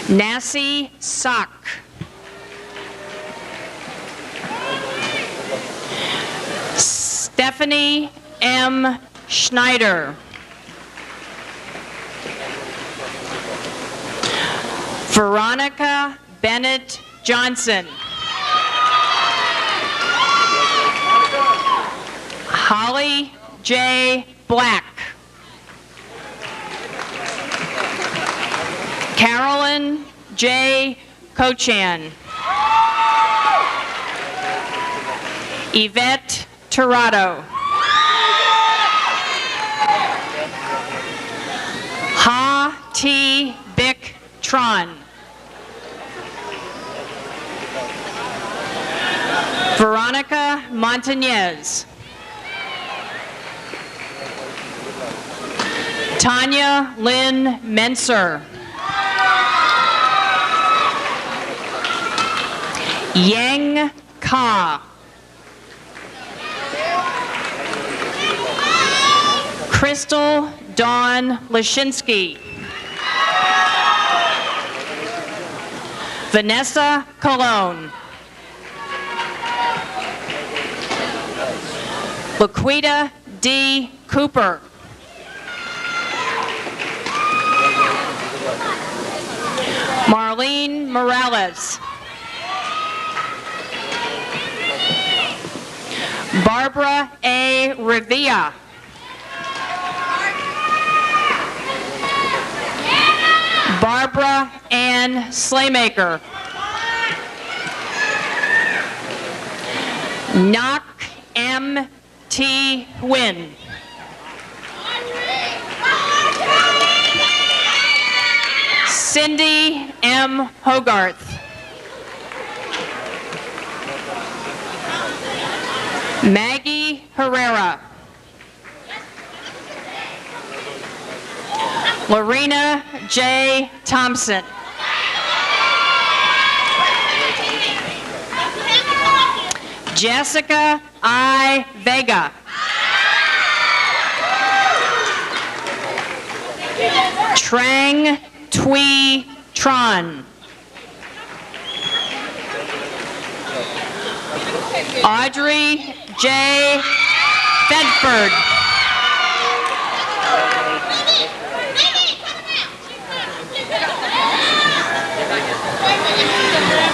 Nassie Sock. Stephanie M. Schneider. Veronica Bennett Johnson. Holly J. Black. Carolyn J. Cochan. Yvette Tirado. Ha T. Bick Tron. Veronica Montañez. Tanya Lynn Menser. Yang Ka. Crystal Dawn Lashinsky. Vanessa Colon. Laquita D. Cooper. Marlene Morales. Barbara A. Revilla. Barbara Ann Slaymaker. Knock M. T. Wynn. Cindy M. Hogarth. Maggie Herrera. Lorena J. Thompson. Jessica I. Vega. Trang Thuy Tron. Audrey J. Bedford.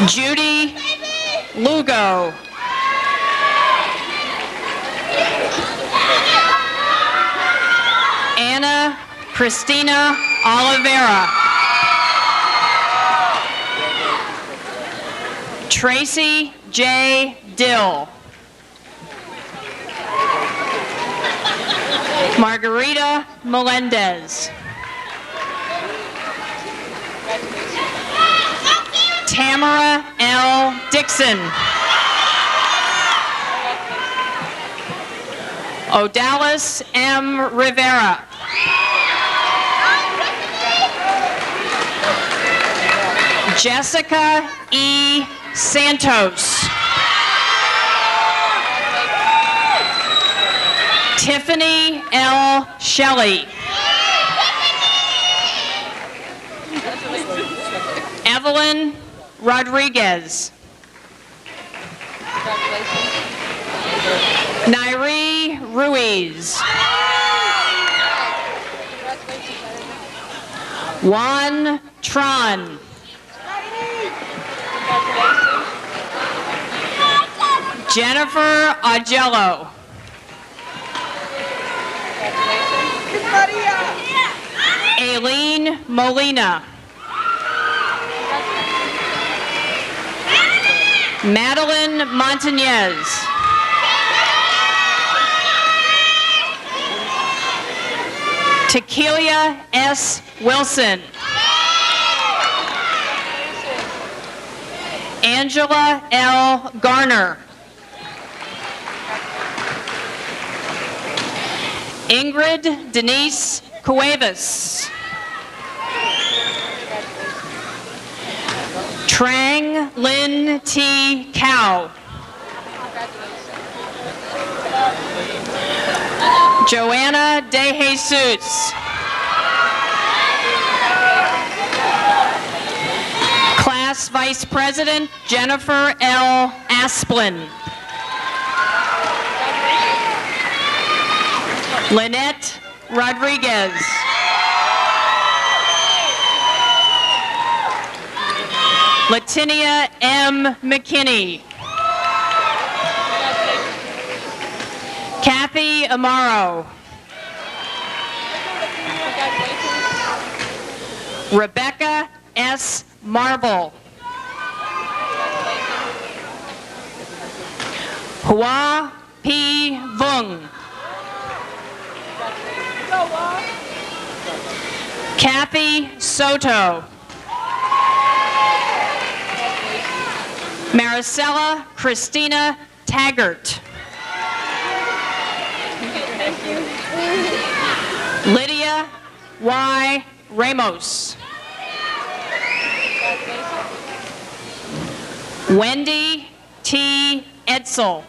Judy Lugo. Anna Christina Oliveira. Tracy J. Dill. Margarita Melendez. Tamara L. Dixon. Odalis M. Rivera. Jessica E. Santos. Tiffany L. Shelley. Evelyn Rodriguez. Nairi Ruiz. Juan Tron. Jennifer Augello. Aileen Molina. Madeline Montañez. Tequila S. Wilson. Angela L. Garner. Ingrid Denise Cuevas. Trang Lin T. Cow. Joanna De Jesus. Class Vice President Jennifer L. Asplin. Lynette Rodriguez. Latinia M. McKinney. Kathy Amaro. Rebecca S. Marble. Hua P. Vung. Kathy Soto. Maricela Christina Taggart. Lydia Y. Ramos. Wendy T. Edsel.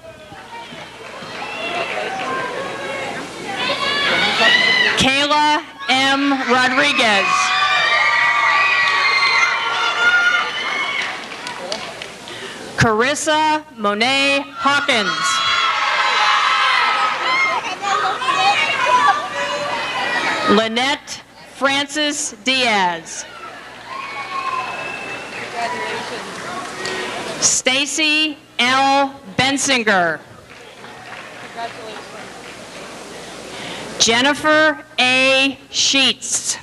Kayla M. Rodriguez. Carissa Monet Hawkins. Lynette Francis Diaz. Stacy L. Bensinger. Jennifer A. Sheets.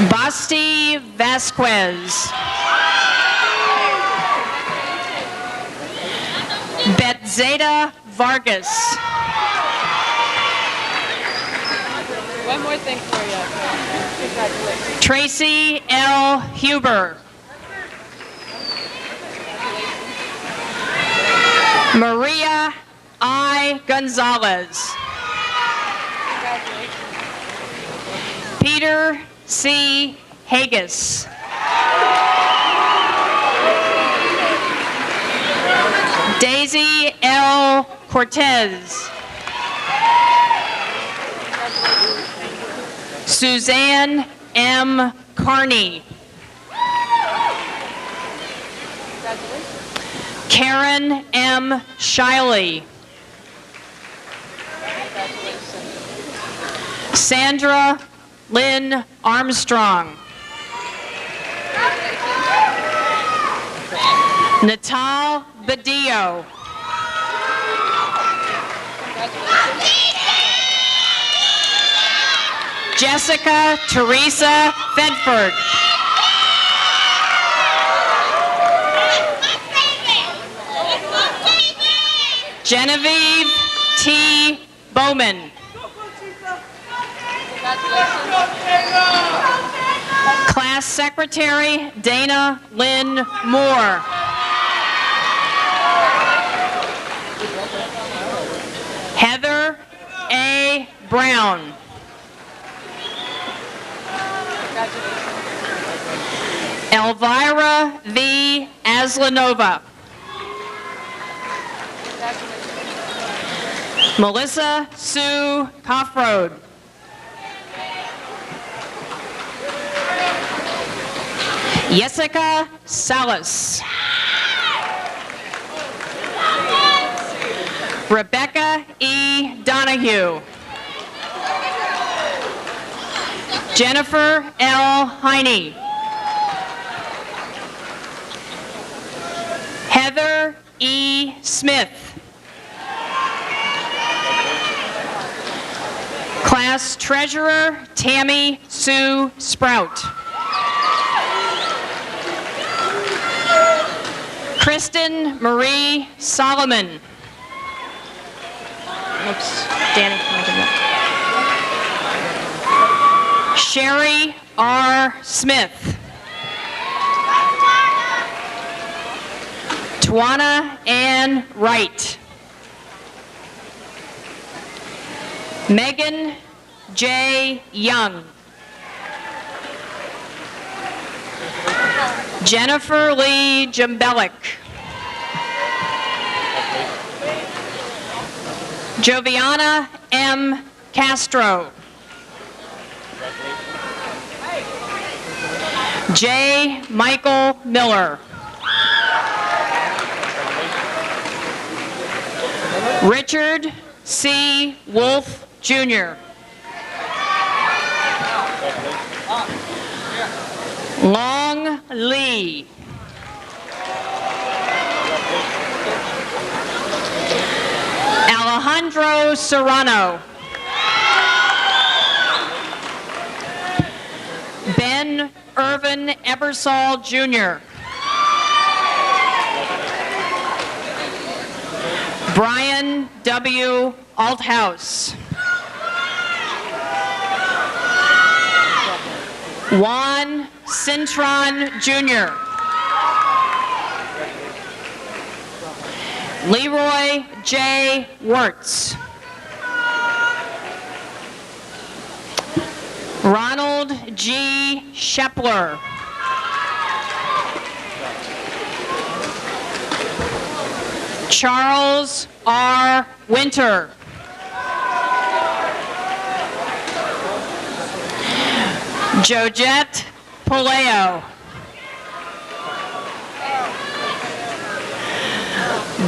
Basti Vasquez. Betzeta Vargas. One more thing for you. Congratulations. Tracy L. Huber. Maria I. Gonzalez. Peter C. Haggis. Daisy L. Cortez. Suzanne M. Carney. Karen M. Shiley. Sandra Lynn Armstrong. Natal Badillo. Jessica Teresa Fedford. Genevieve T. Bowman. Class Secretary Dana Lynn Moore. Heather A. Brown. Elvira V. Aslanova. Melissa Sue Coffroad. Jessica Salas. Rebecca E. Donahue. Jennifer L. Heine. Heather E. Smith. Class Treasurer Tammy Sue Sprout. Kristen Marie Solomon. Oops, Danny. Sherry R. Smith. Twana Ann Wright. Megan J. Young. Jennifer Lee Jambelic. Joviana M. Castro. J. Michael Miller. Richard C. Wolf, Jr. Long Lee. Alejandro Serrano. Ben Irvin Ebersol, Jr. Brian W. Althouse. Juan Cintron, Jr. Leroy J. Wirtz. Ronald G. Shepler. Charles R. Winter. Jojette Poleo.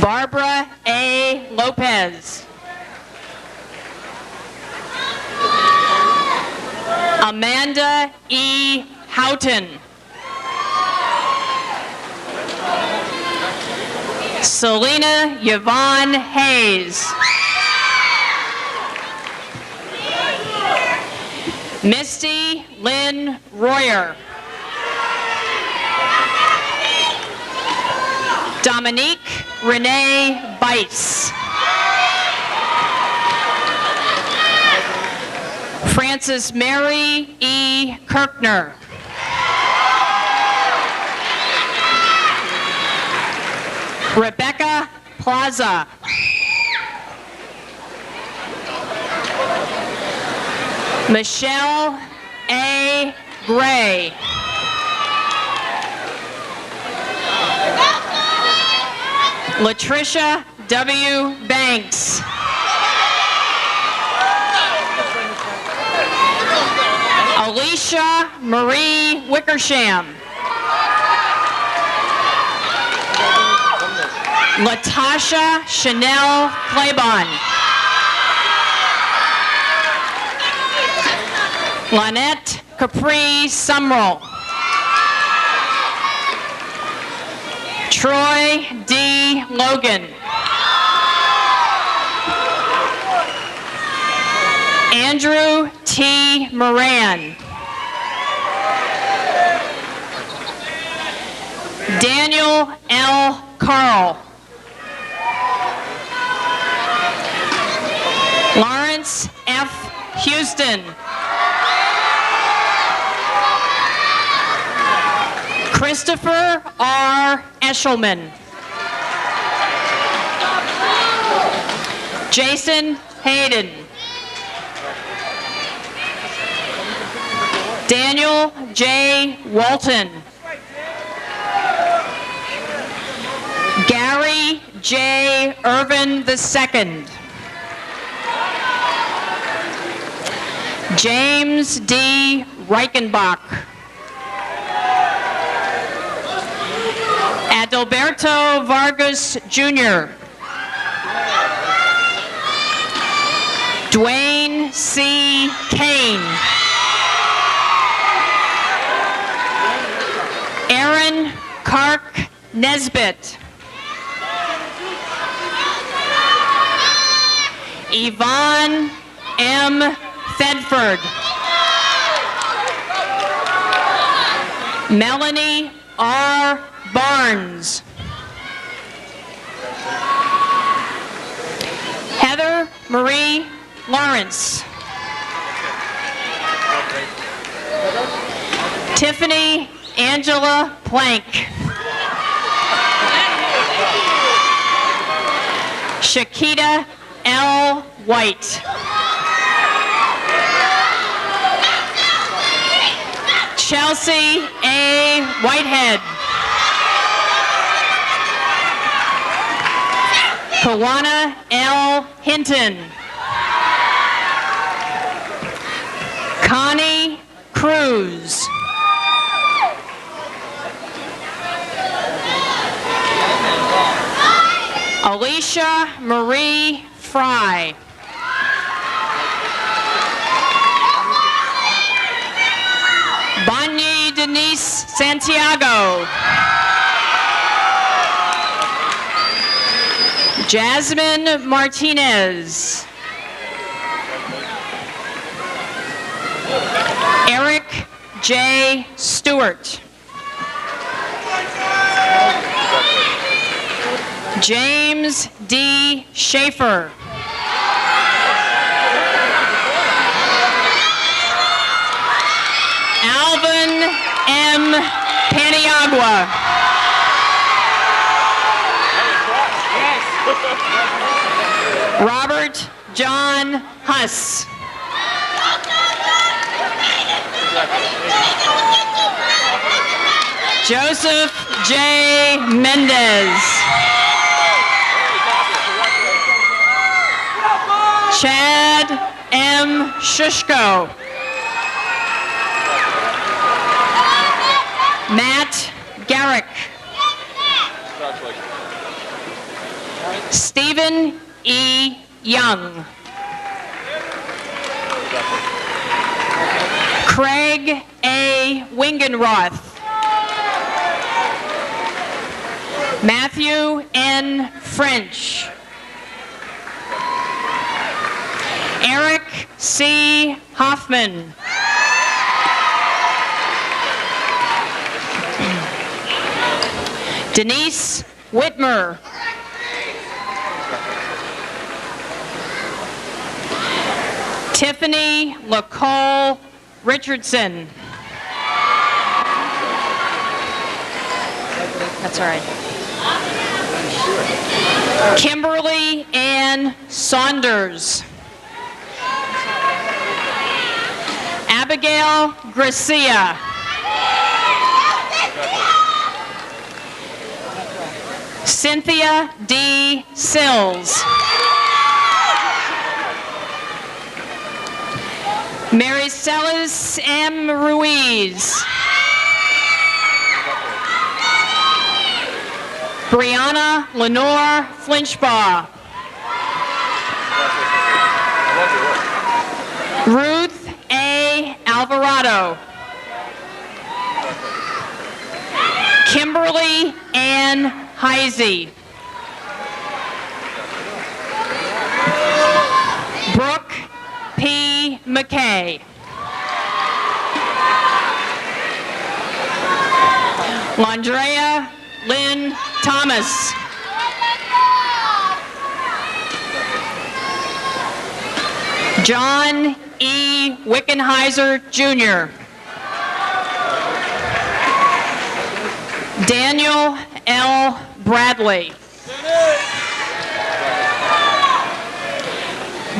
Barbara A. Lopez. Amanda E. Houghton. Selena Yvonne Hayes. Misty Lynn Royer. Dominique Renee Bice. Frances Mary E. Kirkner. Rebecca Plaza. Michelle A. Gray. Latricia W. Banks. Alicia Marie Wickersham. Latasha Chanel Claybon. Lynette Capri Sumrall. Troy D. Logan. Andrew T. Moran. Daniel L. Carl. Lawrence F. Houston. Christopher R. Eshelman. Jason Hayden. Daniel J. Walton. Gary J. Irvin II. James D. Reichenbach. Adalberto Vargas Jr. Dwayne C. Kane. Aaron Kark Nesbitt. Yvonne M. Thedford. Melanie R. Barnes. Heather Marie Lawrence. Tiffany Angela Plank. Shakita L. White. Chelsea A. Whitehead. Kawana L. Hinton. Connie Cruz. Alicia Marie Fry. Bonnie Denise Santiago. Jasmine Martinez. Eric J. Stewart. James D. Schaefer. Alvin M. Paniagua. Robert John Huss. Joseph J. Mendez. Chad M. Shushko. Matt Garrick. Stephen E. Young. Craig A. Wingenroth. Matthew N. French. Eric C. Hoffman. Denise Whitmer. Tiffany LaCole Richardson. That's all right. Kimberly Ann Saunders. Abigail Gracia. Cynthia D. Sills. Mary Celis M. Ruiz. Brianna Lenore Flinchbaugh. Ruth A. Alvarado. Kimberly Ann Heisey. Brooke P. McKay. Landrea Lynn Thomas. John E. Wickenheiser, Jr. Daniel L. Bradley.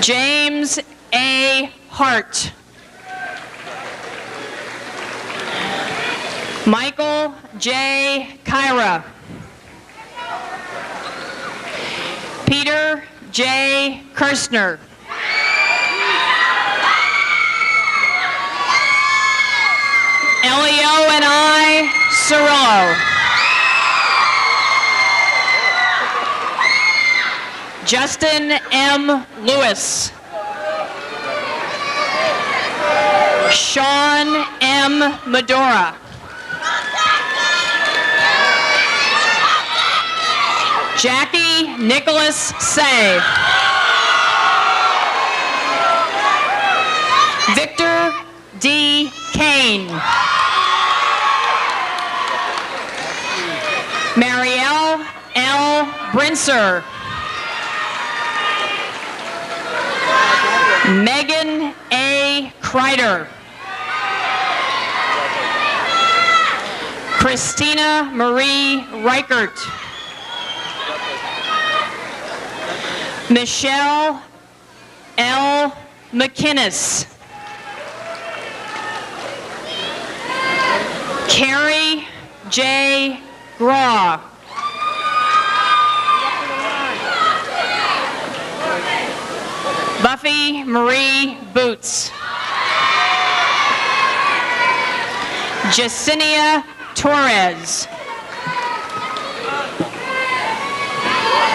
James A. Hart. Michael J. Kyra. Peter J. Kirstner. Elio and I Cirillo. Justin M. Lewis. Sean M. Medora. Jackie Nicholas Say. Victor D. Kane. Marielle L. Brinser. Megan A. Kreider. Christina Marie Reichert. Michelle L. McInnes. Carrie J. Graw. Buffy Marie Boots. Jacinia Torres.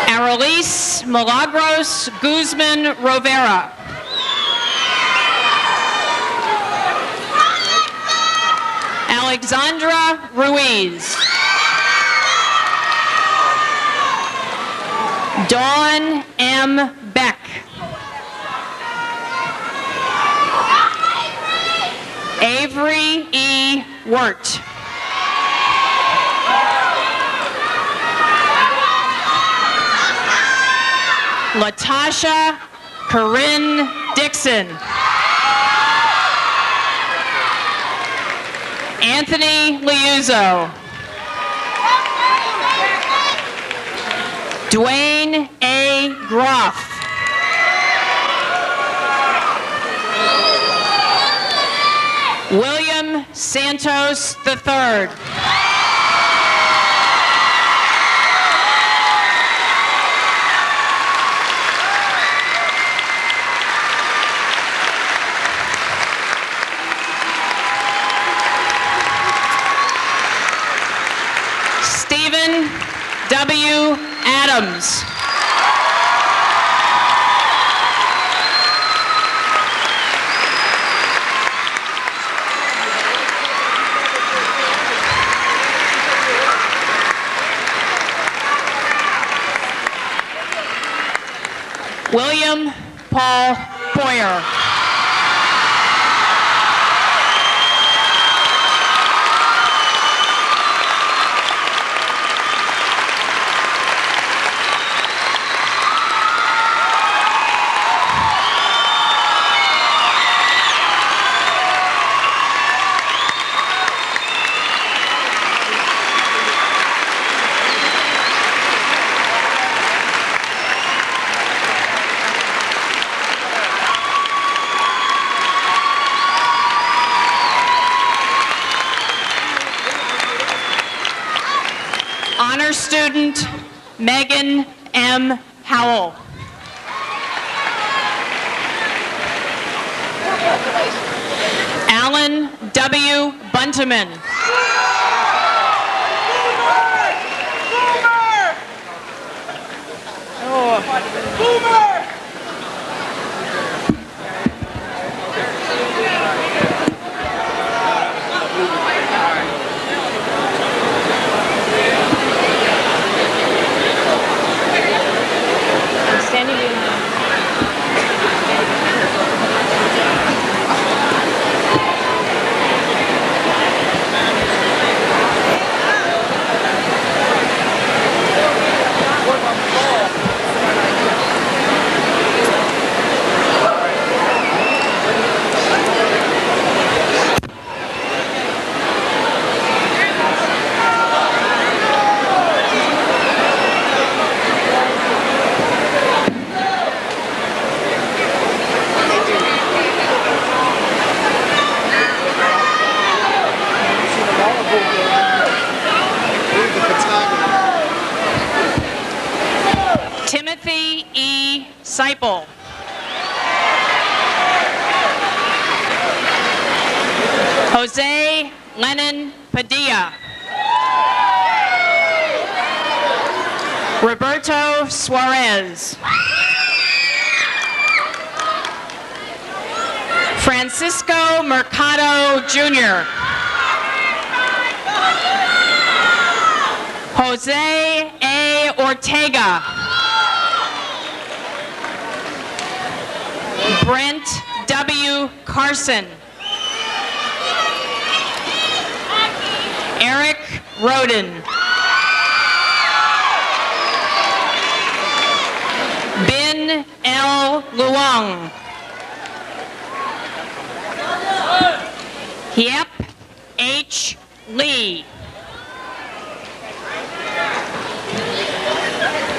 Aralise Milagros Guzman Rovera. Alexandra Ruiz. Dawn M. Beck. Avery E. Wirt. Latasha Corinne Dixon. Anthony Liuzzo. Dwayne A. Groff. William Santos III. Stephen W. Adams. William Paul Boyer. Honor student Megan M. Howell. Alan W. Bunteman. Timothy E. Seipel. Jose Lennon Padilla. Roberto Suarez. Francisco Mercado Jr. Jose A. Ortega. Brent W. Carson. Eric Roden. Bin L. Luong. Hiep H. Lee.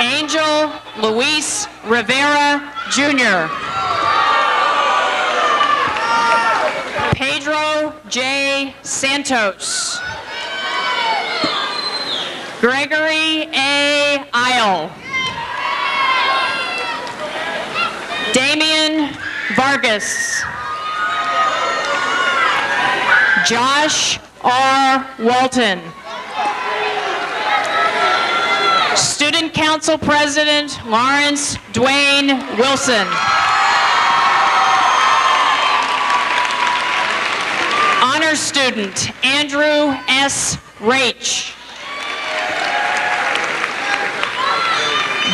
Angel Luis Rivera, Jr. Pedro J. Santos. Gregory A. Isle. Damian Vargas. Josh R. Walton. Student Council President Lawrence Dwayne Wilson. Honor Student Andrew S. Raich.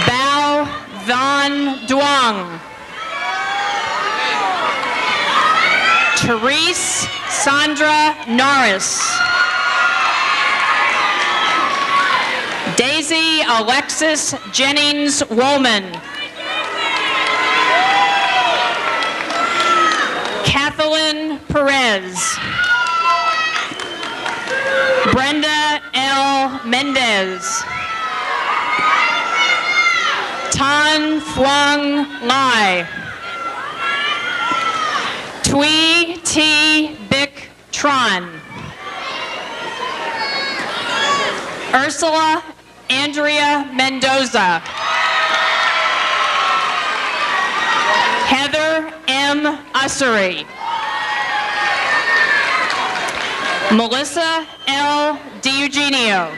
Bao Van Duong. Therese Sandra Norris. Daisy Alexis Jennings Woolman. Kathleen Perez. Brenda L. Mendez. Tan Phuong Lai. Tui T. Bic Tron. Ursula Andrea Mendoza. Heather M. Ussery. Melissa L. DiEugenio.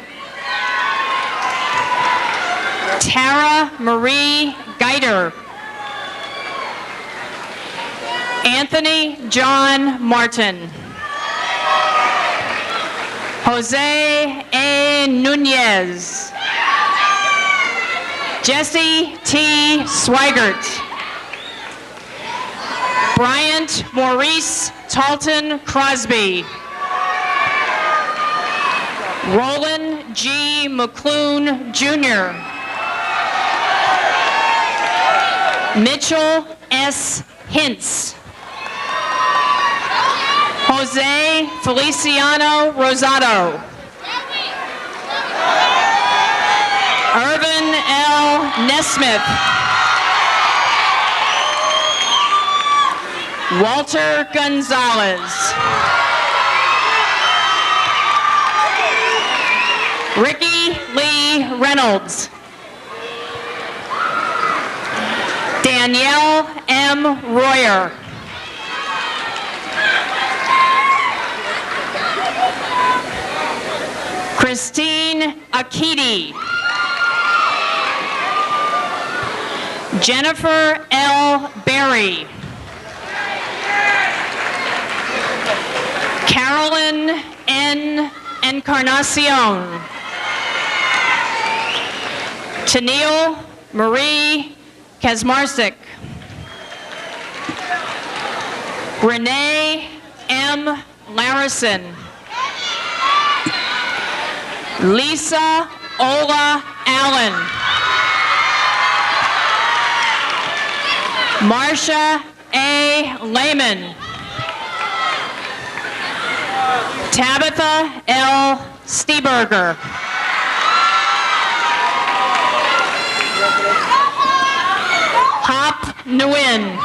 Tara Marie Geiter. Anthony John Martin. Jose A. Nunez. Jesse T. Swigert. Bryant Maurice Talton Crosby. Roland G. McClune, Jr. Mitchell S. Hintz. Jose Feliciano Rosado. Irvin L. Nesmith. Walter Gonzalez. Ricky Lee Reynolds. Danielle M. Royer. Christine Akiti. Jennifer L. Berry. Carolyn N. Encarnacion. Tennille Marie Kazmarsik. Renee M. Larison. Lisa Ola Allen. Marcia A. Lehman. Tabitha L. Stieberger. Hop Nguyen.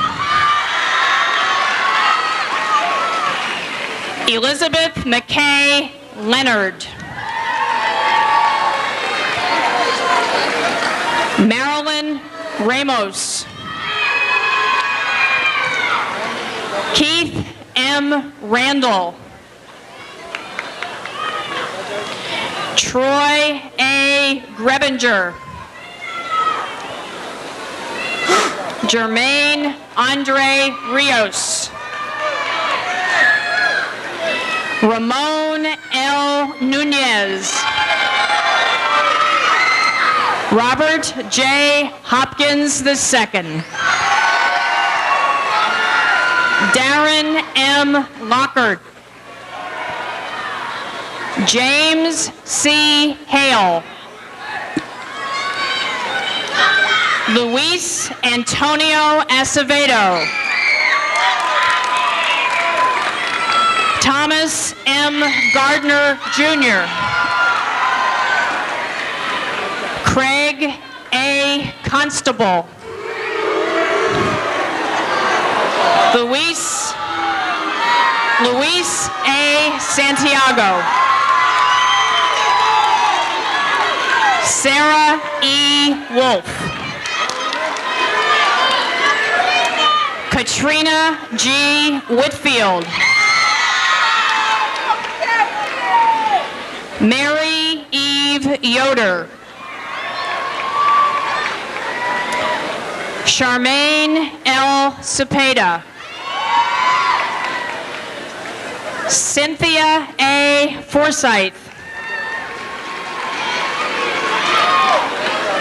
Elizabeth McKay Leonard. Marilyn Ramos. Keith M. Randall. Troy A. Grebinger. Jermaine Andre Rios. Ramon L. Nunez. Robert J. Hopkins II. Darren M. Lockhart. James C. Hale. Luis Antonio Acevedo. Thomas M. Gardner, Jr. Craig A. Constable. Luis A. Santiago. Sarah E. Wolf. Katrina G. Whitfield. Mary Eve Yoder. Charmaine L. Cepeda. Cynthia A. Forsyth.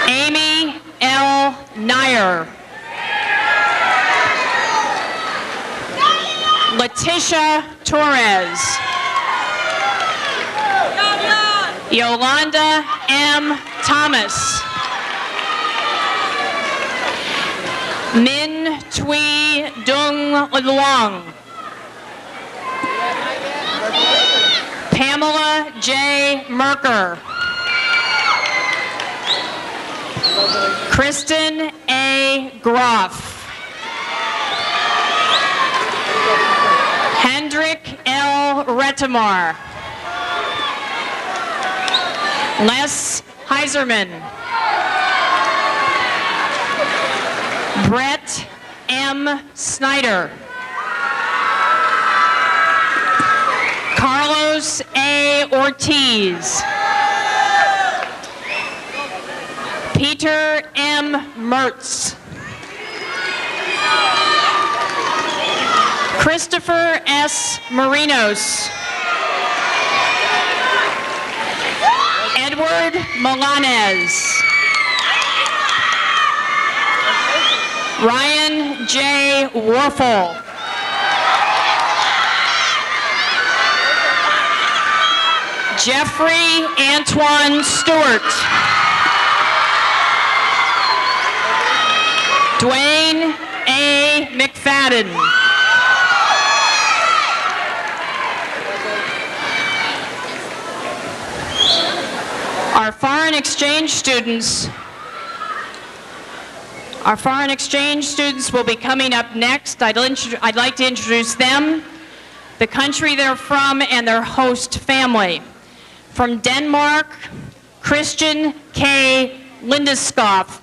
Amy L. Nyer. Letitia Torres. Yolanda M. Thomas. Min Thuy Dung Luong. Pamela J. Merker. Kristen A. Groff. Hendrik L. Retemar. Les Heiserman. Brett M. Snyder. Carlos A. Ortiz. Peter M. Mertz. Christopher S. Marinos. Edward Milanez. Ryan J. Warfel. Jeffrey Antoine Stewart. Dwayne A. McFadden. Our foreign exchange students will be coming up next. I'd like to introduce them, the country they're from, and their host family. From Denmark, Christian K. Lindeskov.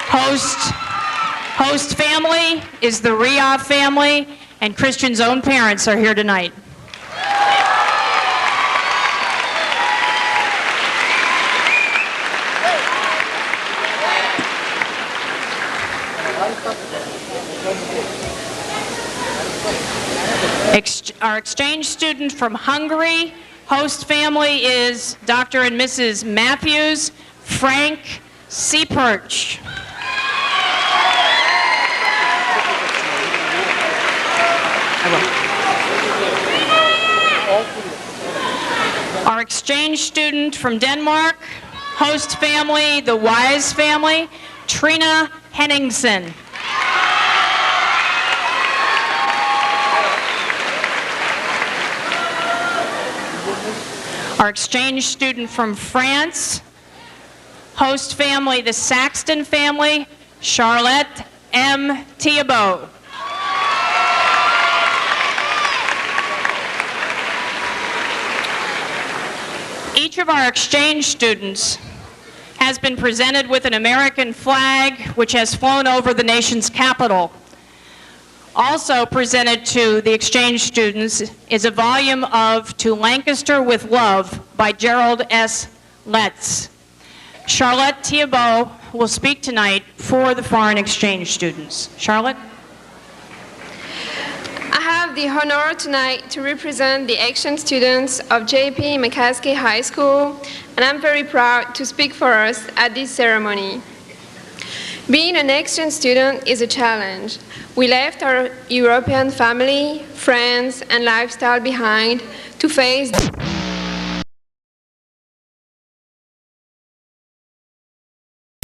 Host family is the Ria family, and Christian's own parents are here tonight. Our exchange student from Hungary, host family is Dr. and Mrs. Matthews, Frank Seeperch. Our exchange student from Denmark, host family, the Wise family, Trina Henningsen. Our exchange student from France, host family, the Saxton family, Charlotte M. Thibault. Each of our exchange students has been presented with an American flag which has flown over the nation's capital. Also presented to the exchange students is a volume of To Lancaster with Love by Gerald S. Letts. Charlotte Thibault will speak tonight for the foreign exchange students. Charlotte? I have the honor tonight to represent the exchange students of J.P. McCaskey High School, and I'm very proud to speak for us at this ceremony. Being an exchange student is a challenge. We left our European family, friends, and lifestyle behind to face